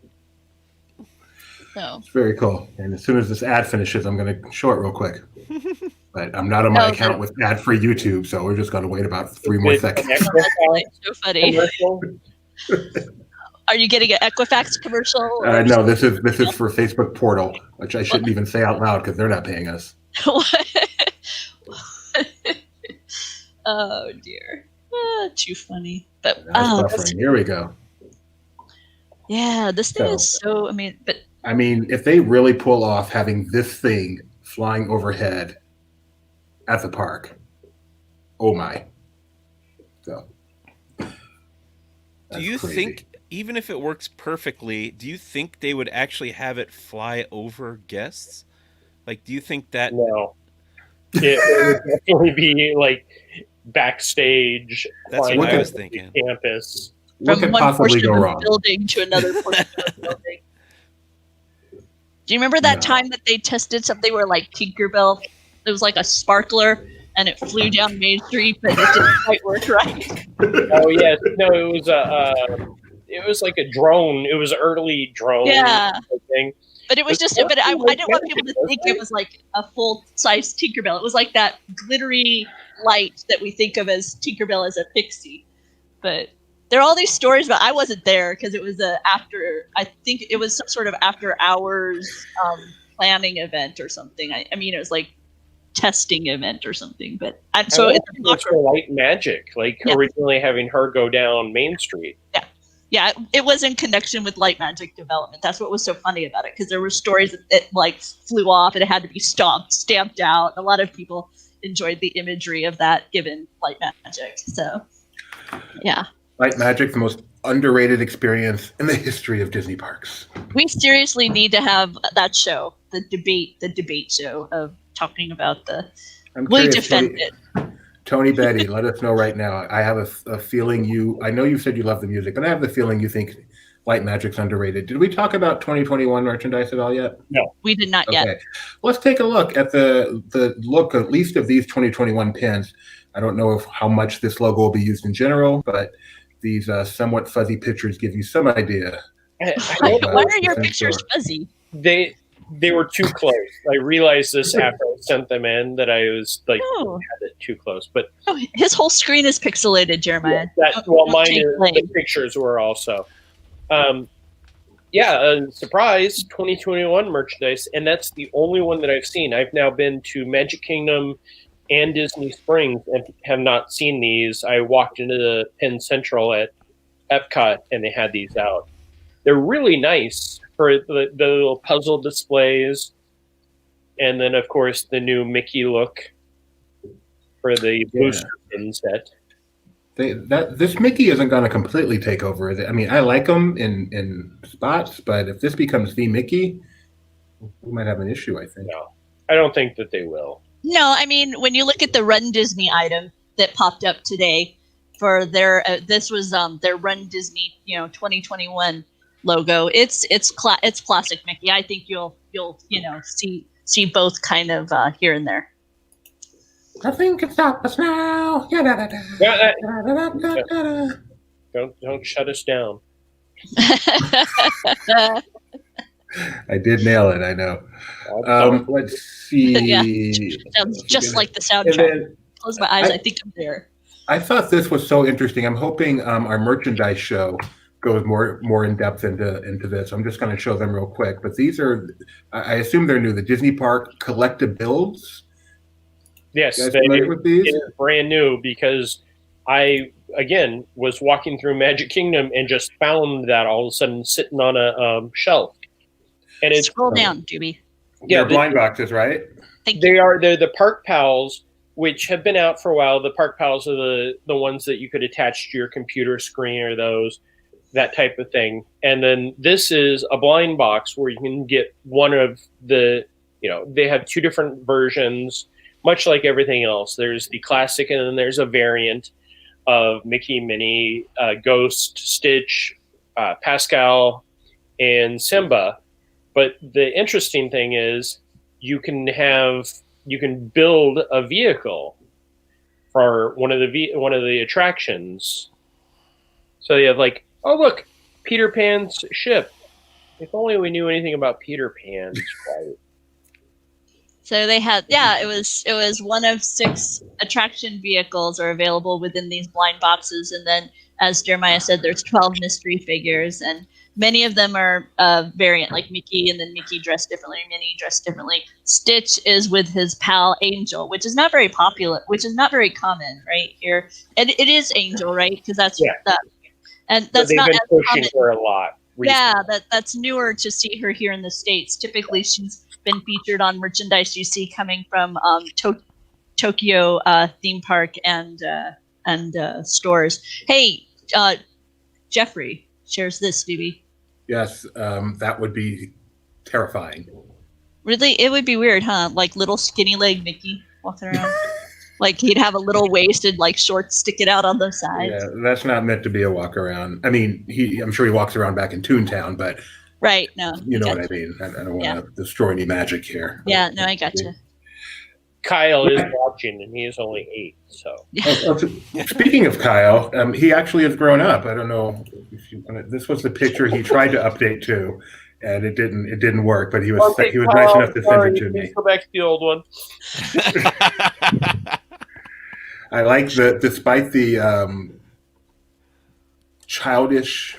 So it's very cool. And as soon as this ad finishes, I'm going to show it real quick. But I'm not on my account with ad-free YouTube, so we're just going to wait about 3 more seconds. That's so funny. Are you getting an Equifax commercial? No, this is for Facebook Portal, which I shouldn't even say out loud because they're not paying us. Oh dear, too funny. But Here we go. Yeah, this thing is so. I mean, if they really pull off having this thing flying overhead at the park, oh my! So, do you think, even if it works perfectly, do you think they would actually have it fly over guests? Like, do you think that? No, it would definitely be like backstage. That's what I was thinking. Campus. What could possibly go wrong? Building to another portion of the building. Do you remember that time that they tested something where like Tinkerbell, it was like a sparkler and it flew down Main Street, but it didn't quite work right? Oh yes, no, it was like a drone. It was early drone. Yeah. Thing. But it was just, I didn't want people to think it was like a full-size Tinkerbell. It was like that glittery light that we think of as Tinkerbell as a pixie. But there are all these stories about, I wasn't there because it was I think it was some sort of after hours planning event or something. I mean, it was like testing event or something. But it's for Light Magic, originally having her go down Main Street. Yeah. Yeah, it was in connection with Light Magic development. That's what was so funny about it, because there were stories that it like flew off and it had to be stamped out. A lot of people enjoyed the imagery of that given Light Magic. So, yeah. Light Magic, the most underrated experience in the history of Disney parks. We seriously need to have that show, the debate show of talking about we defend it. Tony Betty, let us know right now. I have a feeling I know you said you love the music, but I have the feeling you think Light Magic's underrated. Did we talk about 2021 merchandise at all yet? No, we did not yet. Let's take a look at the look, at least of these 2021 pins. I don't know how much this logo will be used in general, but these somewhat fuzzy pictures give you some idea. Why are your pictures fuzzy? They were too close. I realized this after I sent them in that I was had it too close. But his whole screen is pixelated, Jeremiah. The pictures were also. Surprise 2021 merchandise, and that's the only one that I've seen. I've now been to Magic Kingdom and Disney Springs and have not seen these. I walked into the Penn Central at EPCOT and they had these out. They're really nice for the little puzzle displays, and then of course the new Mickey look for the booster pin set. This Mickey isn't going to completely take over, is it? I mean, I like them in spots, but if this becomes the Mickey, we might have an issue, I think. No, I don't think that they will. No, I mean, when you look at the Run Disney item that popped up today for their this was their Run Disney 2021 logo. It's classic Mickey. I think you'll see both kind of here and there. Nothing can stop us now. Don't shut us down. I did nail it. I know. Let's see. Sounds just like the And soundtrack. then Close my eyes. I think I'm there. I thought this was so interesting. I'm hoping our merchandise show goes more in depth into this. I'm just going to show them real quick. But these are, I assume they're new. The Disney Park Collectibles. Yes, You guys familiar with these? it is brand new because I again was walking through Magic Kingdom and just found that all of a sudden sitting on a shelf. And it's Scroll down, Doobie. They're blind boxes, right? They're the Park Pals, which have been out for a while. The Park Pals are the ones that you could attach to your computer screen or that type of thing. And then this is a blind box where you can get one of the, they have two different versions, much like everything else. There's the classic and then there's a variant of Mickey, Minnie, Ghost, Stitch, Pascal, and Simba. But the interesting thing is you can build a vehicle for one of the attractions. So you have like, oh look, Peter Pan's ship. If only we knew anything about Peter Pan. So they had, it was one of 6 attraction vehicles are available within these blind boxes, and then as Jeremiah said, there's 12 mystery figures, and many of them are variant, like Mickey, and then Mickey dressed differently, Minnie dressed differently. Stitch is with his pal Angel, which is not very popular, which is not very common right here. And it is Angel, right? Because that's that, and that's they've not been as pushing common. her a lot recently. Yeah, that's newer to see her here in the States. Typically, she's been featured on merchandise you see coming from Tokyo theme park and stores. Hey, Jeffrey shares this, Doobie. Yes, that would be terrifying. Really, it would be weird, huh? Like little skinny leg Mickey walking around. Like he'd have a little waist and like shorts sticking out on the sides. Yeah, that's not meant to be a walk around. I mean, I'm sure he walks around back in Toontown, but right, no, you know what I mean. I don't want to destroy any magic here. Yeah, no, I gotcha. Kyle is watching, and he is only 8. So, Speaking of Kyle, he actually has grown up. I don't know if this was the picture he tried to update to, and it didn't work. But he was nice enough to send it to me. Go back to the old one. I like despite the childish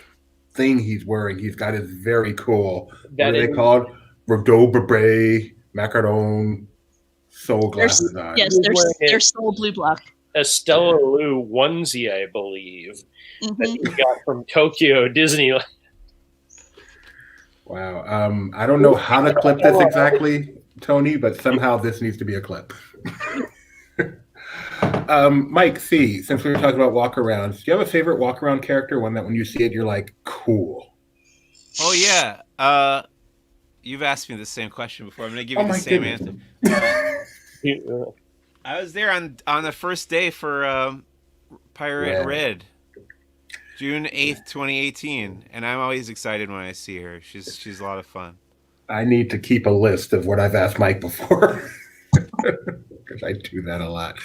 thing he's wearing, he's got his very cool. What are they called? Bordeaux Beret Macaron soul glasses on. Yes, they're soul blue block. A Stella Lou onesie, I believe, that he got from Tokyo Disneyland. Wow. I don't know how to clip this exactly, Tony, but somehow this needs to be a clip. Mike C., since we were talking about walk-arounds, do you have a favorite walk-around character, one that when you see it, you're like, cool? Oh, yeah. You've asked me the same question before. I'm going to give you the same answer. I was there on the first day for Pirate Red, June 8th, 2018, and I'm always excited when I see her. She's a lot of fun. I need to keep a list of what I've asked Mike before, because I do that a lot.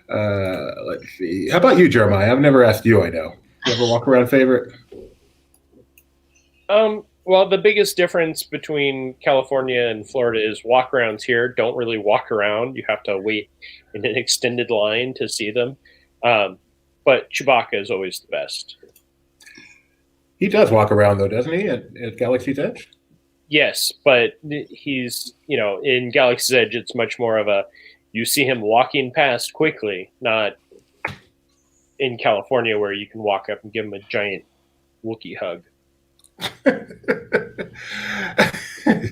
Let's see. How about you, Jeremiah? I've never asked you, I know. Do you have a walk-around favorite? Well, the biggest difference between California and Florida is walk-arounds here don't really walk around. You have to wait in an extended line to see them. But Chewbacca is always the best. He does walk around, though, doesn't he, at Galaxy's Edge? Yes, but he's, in Galaxy's Edge, it's much more of you see him walking past quickly, not in California where you can walk up and give him a giant Wookiee hug.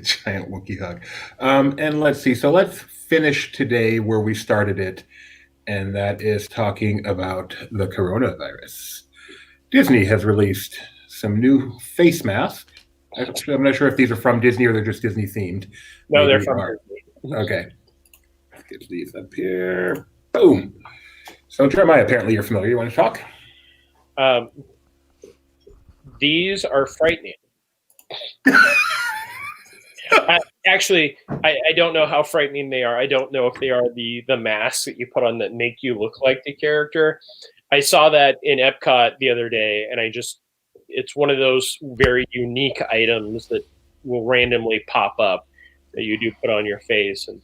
Giant Wookiee hug. And let's see. So let's finish today where we started it, and that is talking about the coronavirus. Disney has released some new face masks. I'm not sure if these are from Disney or they're just Disney themed. No, they're from Disney. Okay. Let's get these up here. Boom. So Jeremiah, apparently you're familiar. You want to talk? These are frightening. I don't know how frightening they are. I don't know if they are the masks that you put on that make you look like the character. I saw that in EPCOT the other day, and I just it's one of those very unique items that will randomly pop up that you do put on your face, and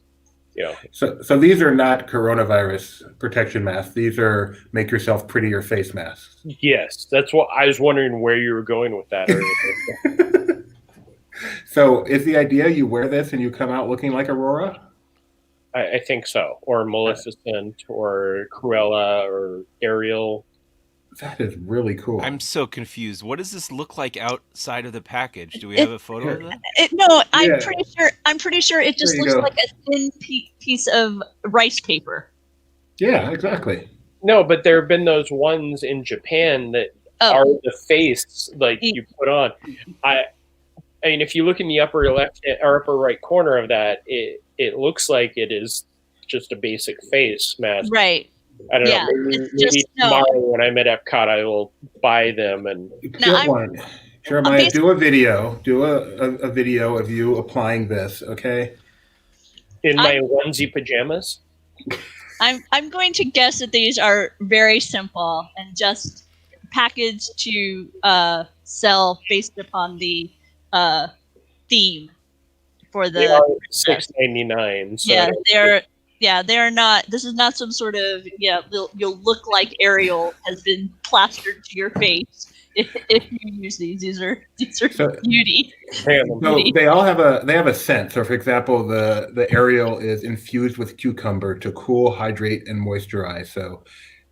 So these are not coronavirus protection masks. These are make yourself prettier face masks. Yes, that's what I was wondering where you were going with that earlier. So is the idea you wear this and you come out looking like Aurora? I think so, or Maleficent, or Cruella, or Ariel. That is really cool. I'm so confused. What does this look like outside of the package? Do we have a photo of that? No, Yeah. I'm pretty sure it just There you looks go. like a thin piece of rice paper. Yeah, exactly. No, but there have been those ones in Japan that are the face like you put on. I mean, if you look in the upper left or upper right corner of that, it looks like it is just a basic face mask. Right. I don't Yeah, know. it's Maybe just- no. tomorrow when I'm at EPCOT, I will buy them. And Get one. Jeremiah, do a video. Do a video of you applying this, okay? in my onesie pajamas. I'm going to guess that these are very simple and just packaged to sell based upon the theme for They the are $6.99. So they're not. This is not some sort of you'll look like Ariel has been plastered to your face if you use these. These are beauty. So they all have a scent. So for example, the Ariel is infused with cucumber to cool, hydrate, and moisturize. So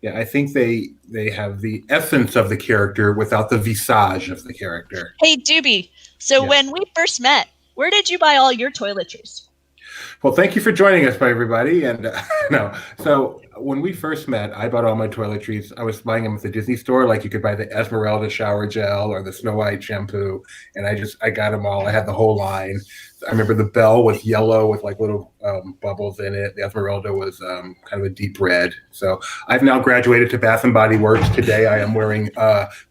yeah, I think they have the essence of the character without the visage of the character. Hey Doobie, so when we first met, where did you buy all your toiletries? Well, thank you for joining us, everybody. And so when we first met, I bought all my toiletries. I was buying them at the Disney store, like you could buy the Esmeralda shower gel or the Snow White shampoo, and I got them all. I had the whole line. I remember the Belle was yellow with like little bubbles in it. The Esmeralda was kind of a deep red. So I've now graduated to Bath and Body Works. Today I am wearing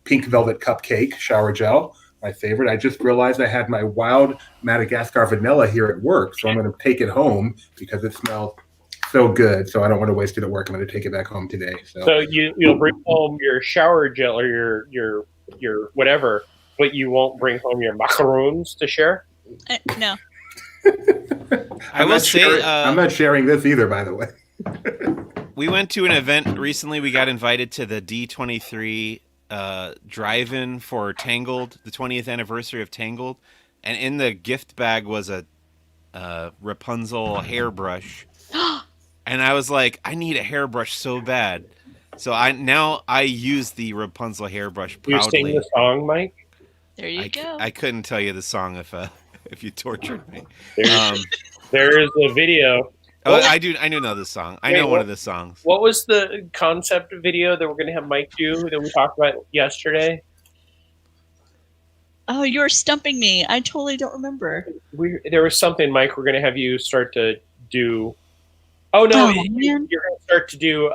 Pink Velvet Cupcake shower gel. My favorite. I just realized I had my wild Madagascar vanilla here at work, so I'm going to take it home because it smells so good. So I don't want to waste it at work. I'm going to take it back home today. So you'll bring home your shower gel or your whatever, but you won't bring home your macaroons to share. No. I will say I'm not sharing this either, by the way. We went to an event recently. We got invited to the D23 drive-in for Tangled, the 20th anniversary of Tangled, and in the gift bag was a Rapunzel hairbrush, and I was like, I need a hairbrush so bad. So I use the Rapunzel hairbrush proudly. You sing the song, Mike? There you go. I couldn't tell you the song if you tortured me. There's a video. Oh, I do know this song. I know one of the songs. What was the concept video that we're going to have Mike do that we talked about yesterday? Oh, you're stumping me. I totally don't remember. There was something, Mike, we're going to have you start to do. Oh, no. You're going to start to do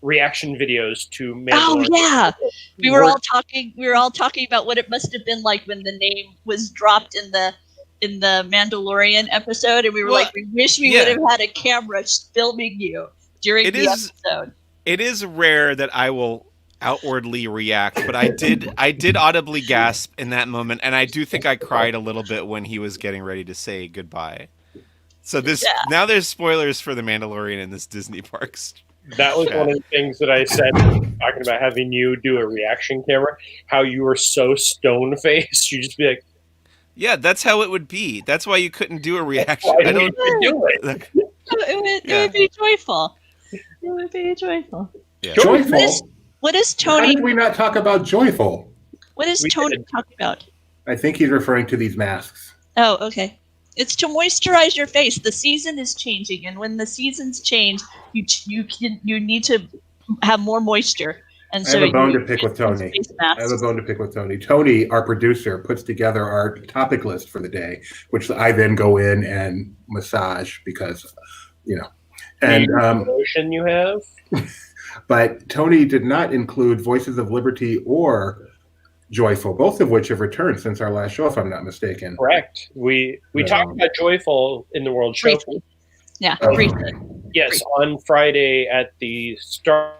reaction videos to Mandalorian. Oh, yeah. We were all talking about what it must have been like when the name was dropped in the Mandalorian episode, and we were like, we wish we would have had a camera filming you during the episode. It is rare that I will outwardly react, but I did audibly gasp in that moment, and I do think I cried a little bit when he was getting ready to say goodbye. So now there's spoilers for the Mandalorian in this Disney parks. That was one of the things that I said talking about having you do a reaction camera, how you were so stone-faced. You just be like, yeah, that's how it would be. That's why you couldn't do a reaction. I don't do it. It would be joyful. It would be joyful. Yeah. Joyful? What is How Tony? did we not talk about joyful? What is Tony talking about? I think he's referring to these masks. Oh, okay. It's to moisturize your face. The season is changing, and when the seasons change, you need to have more moisture. And I have a bone to pick with Tony. Tony, our producer, puts together our topic list for the day, which I then go in and massage because, and emotion you have. But Tony did not include Voices of Liberty or Joyful, both of which have returned since our last show, if I'm not mistaken. Correct. We talked about Joyful in the World Show. Briefly. Yeah, briefly. Yes, on Friday at the Star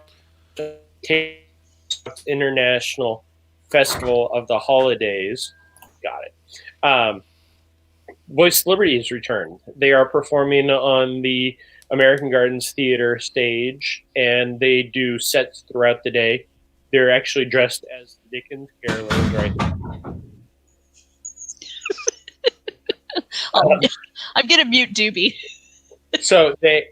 International festival of the holidays. Got it. Voice Liberty has returned. They are performing on the American Gardens Theater stage, and they do sets throughout the day. They're actually dressed as Dickens carolers right now. I'm gonna mute Doobie. So they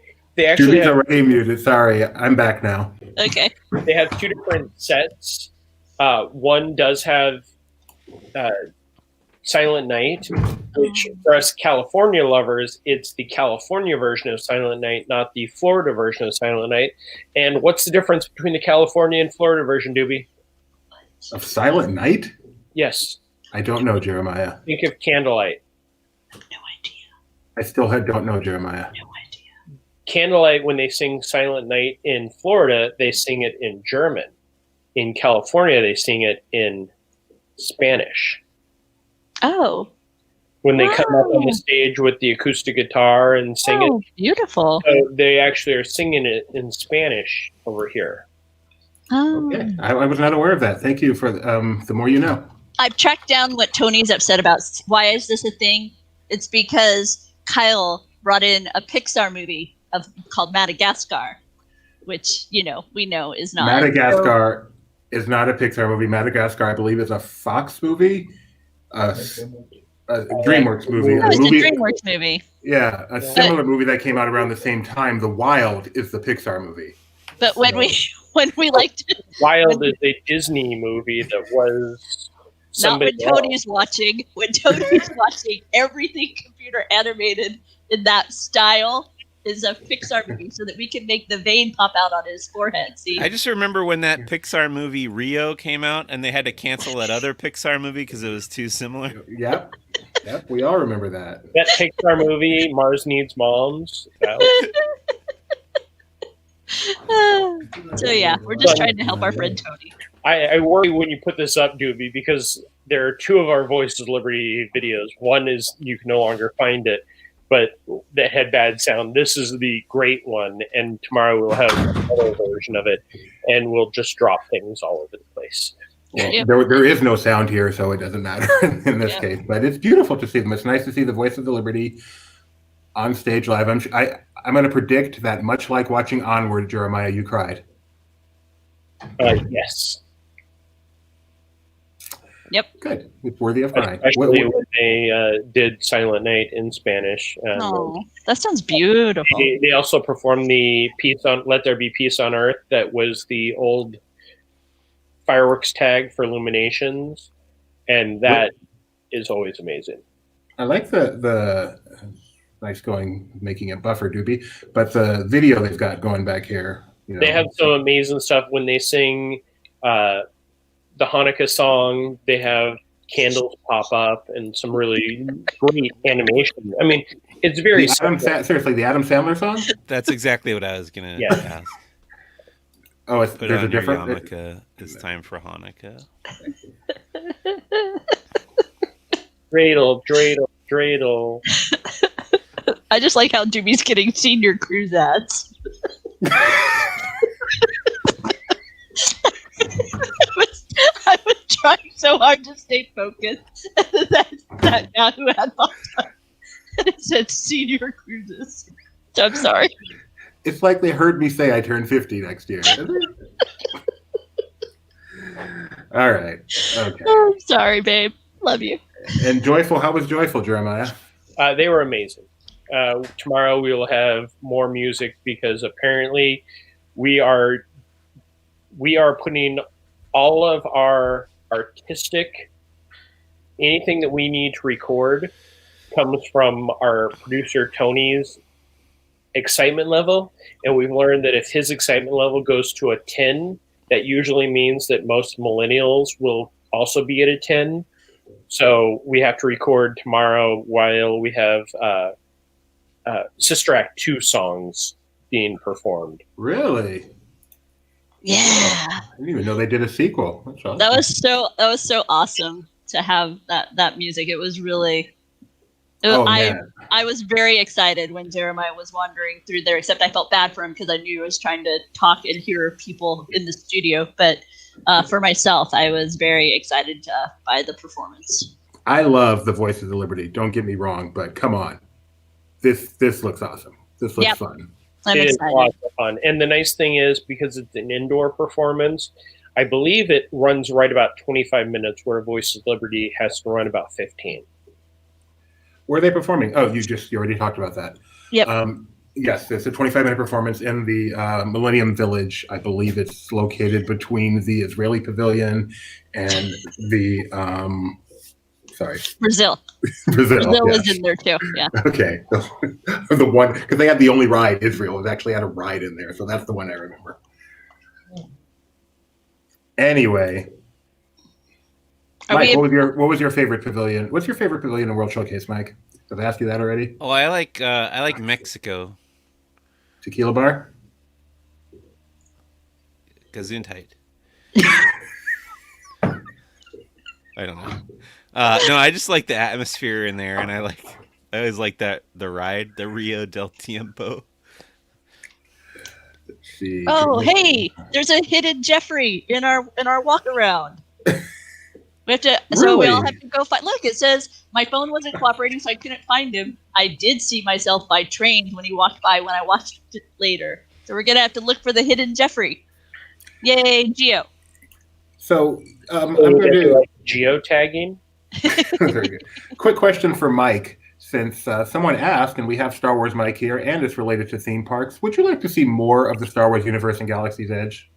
actually Doobie's already muted. Sorry, I'm back now. Okay. they have two different sets. One does have Silent Night, which for us California lovers, it's the California version of Silent Night, not the Florida version of Silent Night. And what's the difference between the California and Florida version, Doobie? Of Silent Night? Yes. I don't know, Jeremiah. Think of Candlelight. No idea. I still don't know, Jeremiah. No idea. Candlelight, when they sing Silent Night in Florida, they sing it in German. In California, they sing it in Spanish. Oh. When they come up on the stage with the acoustic guitar and sing it. Beautiful. So they actually are singing it in Spanish over here. Oh. Okay. I was not aware of that. Thank you for the more you know. I've tracked down what Tony's upset about. Why is this a thing? It's because Kyle brought in a Pixar movie called Madagascar, which, we know is not. Madagascar is not a Pixar movie. Madagascar, I believe, is a Fox movie. A DreamWorks movie. It's a DreamWorks movie. Yeah, a similar movie that came out around the same time. The Wild is the Pixar movie. But when we liked it, Wild is a Disney movie that was not when Tony's watching. When Tony's watching, everything computer animated in that style is a Pixar movie, so that we can make the vein pop out on his forehead. See, I just remember when that Pixar movie Rio came out, and they had to cancel that other Pixar movie because it was too similar. Yep, we all remember that. That Pixar movie, Mars Needs Moms. So yeah, we're just trying to help our friend Tony. I worry when you put this up, Doobie, because there are two of our Voices of Liberty videos. One is you can no longer find it, but that had bad sound. This is the great one, and tomorrow we'll have another version of it, and we'll just drop things all over the place. Well, there is no sound here, so it doesn't matter in this case. But it's beautiful to see them. It's nice to see the Voice of the Liberty on stage live. I'm going to predict that, much like watching Onward, Jeremiah, you cried. Yes. Yep. Good. It's worthy of crying. Especially when they did Silent Night in Spanish. Oh, that sounds beautiful. They also performed the piece on Let There Be Peace on Earth that was the old fireworks tag for Illuminations, and that is always amazing. I like the nice making it buffer, Doobie, but the video they've got going back here. They have some amazing stuff when they sing the Hanukkah song. They have candles pop up and some really great animation. I mean, it's very seriously, the Adam Sandler song? That's exactly what I was going to ask. Oh, Put there's on a different yarmulke. It's time for Hanukkah. Dreidel, dreidel, dreidel. I just like how Doobie's getting senior cruise ads. I was trying so hard to stay focused. that now who had popped up. And it said senior cruises. So I'm sorry. It's like they heard me say I turn 50 next year. All right. Okay. Oh, I'm sorry, babe. Love you. And Joyful, how was Joyful, Jeremiah? They were amazing. Tomorrow we will have more music because apparently we are putting all of our artistic, anything that we need to record comes from our producer Tony's excitement level, and we've learned that if his excitement level goes to a 10, that usually means that most millennials will also be at a 10. So we have to record tomorrow while we have Sister Act 2 songs being performed. Really? Yeah. I didn't even know they did a sequel. That's awesome. That was so awesome to have that music. It was really I was very excited when Jeremiah was wandering through there, except I felt bad for him because I knew he was trying to talk and hear people in the studio. But for myself, I was very excited by the performance. I love the Voice of the Liberty. Don't get me wrong, but come on, this looks awesome. This looks fun. I'm It is excited. lots of fun. And the nice thing is, because it's an indoor performance, I believe it runs right about 25 minutes, where Voice of Liberty has to run about 15. Where are they performing? Oh, you already talked about that. Yep. Yes, it's a 25-minute performance in the Millennium Village. I believe it's located between the Israeli Pavilion and the Brazil. Brazil was in there too. Yeah. Okay, the one, because they had the only ride. Israel was actually had a ride in there, so that's the one I remember. Anyway, Mike, what was your favorite pavilion? What's your favorite pavilion in World Showcase, Mike? Did I ask you that already? Oh, I like Mexico. Tequila Bar? Gesundheit. I don't know. No, I just like the atmosphere in there, and I always like the ride, the Rio del Tiempo. Let's see. Oh, hey, there's a hidden Jeffrey in our walk around. We have to, so we all have to go find. Look, it says my phone wasn't cooperating, so I couldn't find him. I did see myself by train when he walked by when I watched it later. So we're gonna have to look for the hidden Jeffrey. Yay, Geo. So I'm going to like geotagging. Very good. Quick question for Mike. Since someone asked, and we have Star Wars Mike here, and it's related to theme parks, would you like to see more of the Star Wars universe in Galaxy's Edge?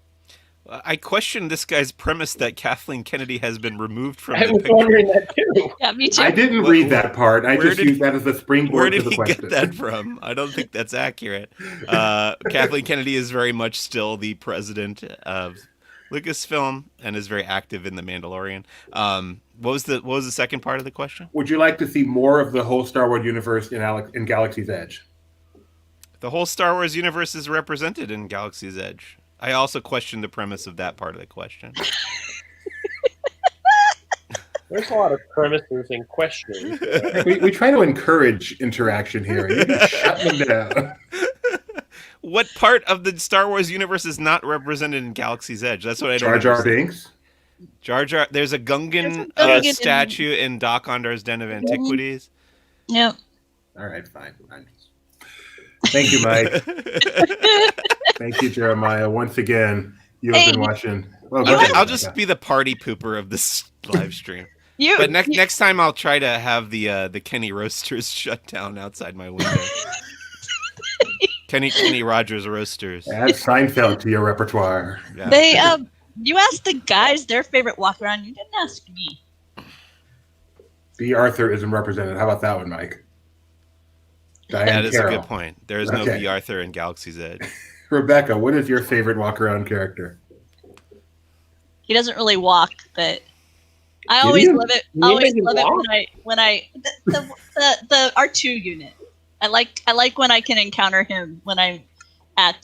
I question this guy's premise that Kathleen Kennedy has been removed from I the was picture. wondering that too. Yeah, me too. I didn't read that part. I just did used that as a Where springboard to did the he question. get that from? I don't think that's accurate. Kathleen Kennedy is very much still the president of Lucasfilm and is very active in The Mandalorian. What was the second part of the question? Would you like to see more of the whole Star Wars universe in Galaxy's Edge? The whole Star Wars universe is represented in Galaxy's Edge. I also question the premise of that part of the question. There's a lot of premises and questions. We try to encourage interaction here. You just shut them down. What part of the Star Wars universe is not represented in Galaxy's Edge? That's what I don't Jar understand. Binks? Jar Jar. There's a Gungan, statue in Doc Ondar's Den of Antiquities. Yep. All right, fine. Thank you, Mike. Thank you, Jeremiah. Once again, you have been watching. Well, I'll just be the party pooper of this live stream. But next time I'll try to have the Kenny Roasters shut down outside my window. Kenny Rogers Roasters. Add Seinfeld to your repertoire. Yeah. They you asked the guys their favorite walk around. You didn't ask me. B. Arthur isn't represented. How about that one, Mike? That is Carroll. a good point. There is no B. Arthur in Galaxy's Edge. Rebecca, what is your favorite walk-around character? He doesn't really walk, but I always love it. I always love it when I the R2 unit. I like when I can encounter him when I'm at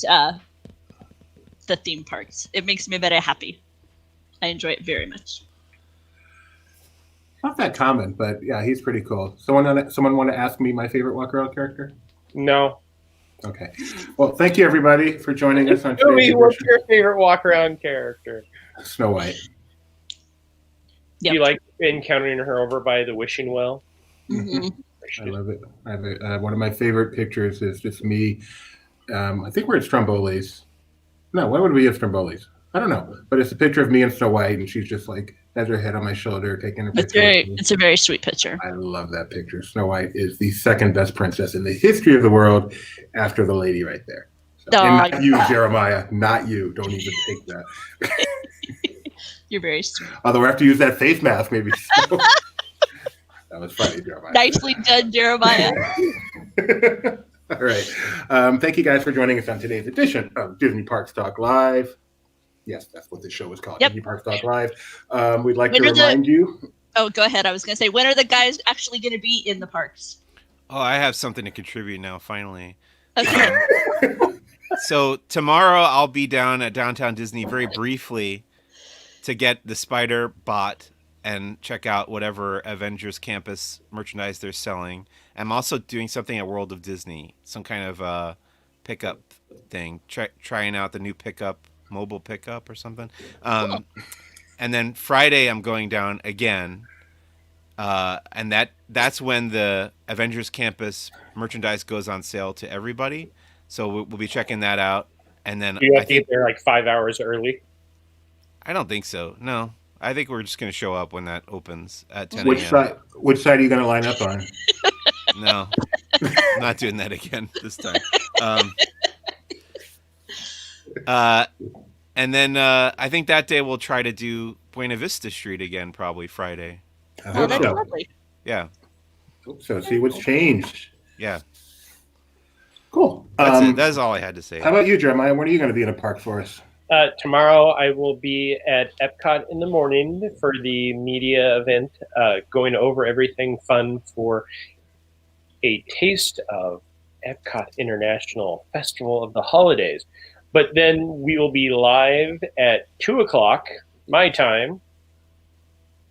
the theme parks. It makes me very happy. I enjoy it very much. Not that common, but yeah, he's pretty cool. Someone want to ask me my favorite walk-around character? No. Okay. Well, thank you everybody for joining us on today's Joey, what's edition. your favorite walk-around character? Snow White. Yep. Do you like encountering her over by the wishing well? Mm-hmm. I love it. I have one of my favorite pictures is just me. I think we're at Stromboli's. No, why would we be at Stromboli's? I don't know, but it's a picture of me and Snow White, and she's just like has her head on my shoulder, taking a picture. It's a very sweet picture. I love that picture. Snow White is the second best princess in the history of the world, after the lady right there. So, and not you, Jeremiah. Not you. Don't even take that. You're very sweet. Although I have to use that face mask, maybe. So. That was funny, Jeremiah. Nicely done, Jeremiah. All right. Thank you guys for joining us on today's edition of Disney Parks Talk Live. Yes, that's what this show is called, Yep. Disney Parks Talk Live. We'd like to remind you. Oh, go ahead. I was going to say, when are the guys actually going to be in the parks? Oh, I have something to contribute now, finally. Okay. So tomorrow I'll be down at Downtown Disney very briefly to get the Spider bot and check out whatever Avengers Campus merchandise they're selling. I'm also doing something at World of Disney, some kind of pickup thing, trying out the new pickup mobile pickup or something. And then Friday I'm going down again, and that's when the Avengers Campus merchandise goes on sale to everybody. So we'll be checking that out. And then You I have to get think there like 5 hours early. I don't think so. No, I think we're just going to show up when that opens at 10 Which a.m. side are you going to line up on? No, I'm not doing that again this time. And then I think that day we'll try to do Buena Vista Street again, probably Friday. I Oh, hope that's so. lovely. Yeah, Hope so. See what's changed. yeah. Cool. That's it. That's all I had to say. How about you, Jeremiah? When are you going to be in a park for us? Tomorrow I will be at EPCOT in the morning for the media event, going over everything fun for a taste of EPCOT International Festival of the Holidays. But then we will be live at 2 o'clock, my time.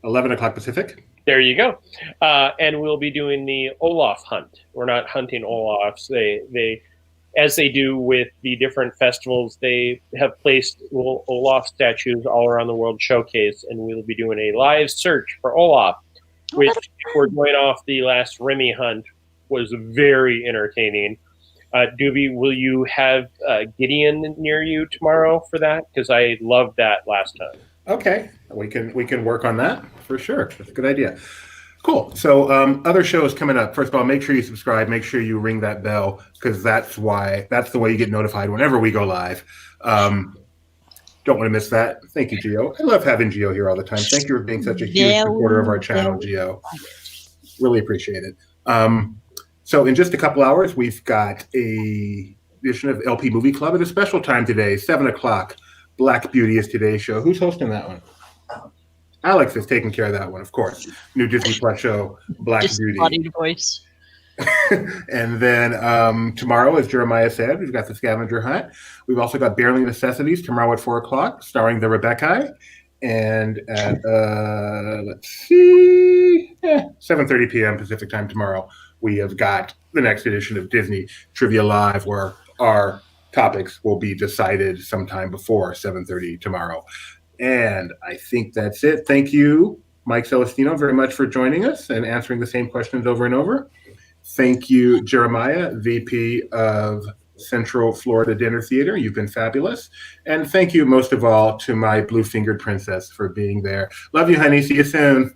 11 o'clock Pacific? There you go. And we'll be doing the Olaf hunt. We're not hunting Olafs. They as they do with the different festivals, they have placed little Olaf statues all around the World Showcase, and we'll be doing a live search for Olaf, which, if we're going off the last Remy hunt, was very entertaining. Doobie, will you have Gideon near you tomorrow for that? Because I loved that last time. Okay, we can work on that for sure. That's a good idea. Cool. So other shows coming up. First of all, make sure you subscribe. Make sure you ring that bell because that's the way you get notified whenever we go live. Don't want to miss that. Thank you, Gio. I love having Gio here all the time. Thank you for being such a huge supporter of our channel, Gio. Really appreciate it. So in just a couple hours, we've got a edition of LP Movie Club at a special time today, 7 o'clock. Black Beauty is today's show. Who's hosting that one? Alex is taking care of that one, of course. New Disney Plus show, Black Beauty. Disembodied voice. And then tomorrow, as Jeremiah said, we've got the scavenger hunt. We've also got Barely Necessities tomorrow at 4 o'clock, starring the Rebecca. And at, let's see, 7:30 p.m. Pacific time tomorrow, we have got the next edition of Disney Trivia Live, where our topics will be decided sometime before 7:30 tomorrow. And I think that's it. Thank you, Mike Celestino, very much for joining us and answering the same questions over and over. Thank you, Jeremiah, VP of Central Florida Dinner Theater. You've been fabulous. And thank you, most of all, to my blue-fingered princess for being there. Love you, honey. See you soon.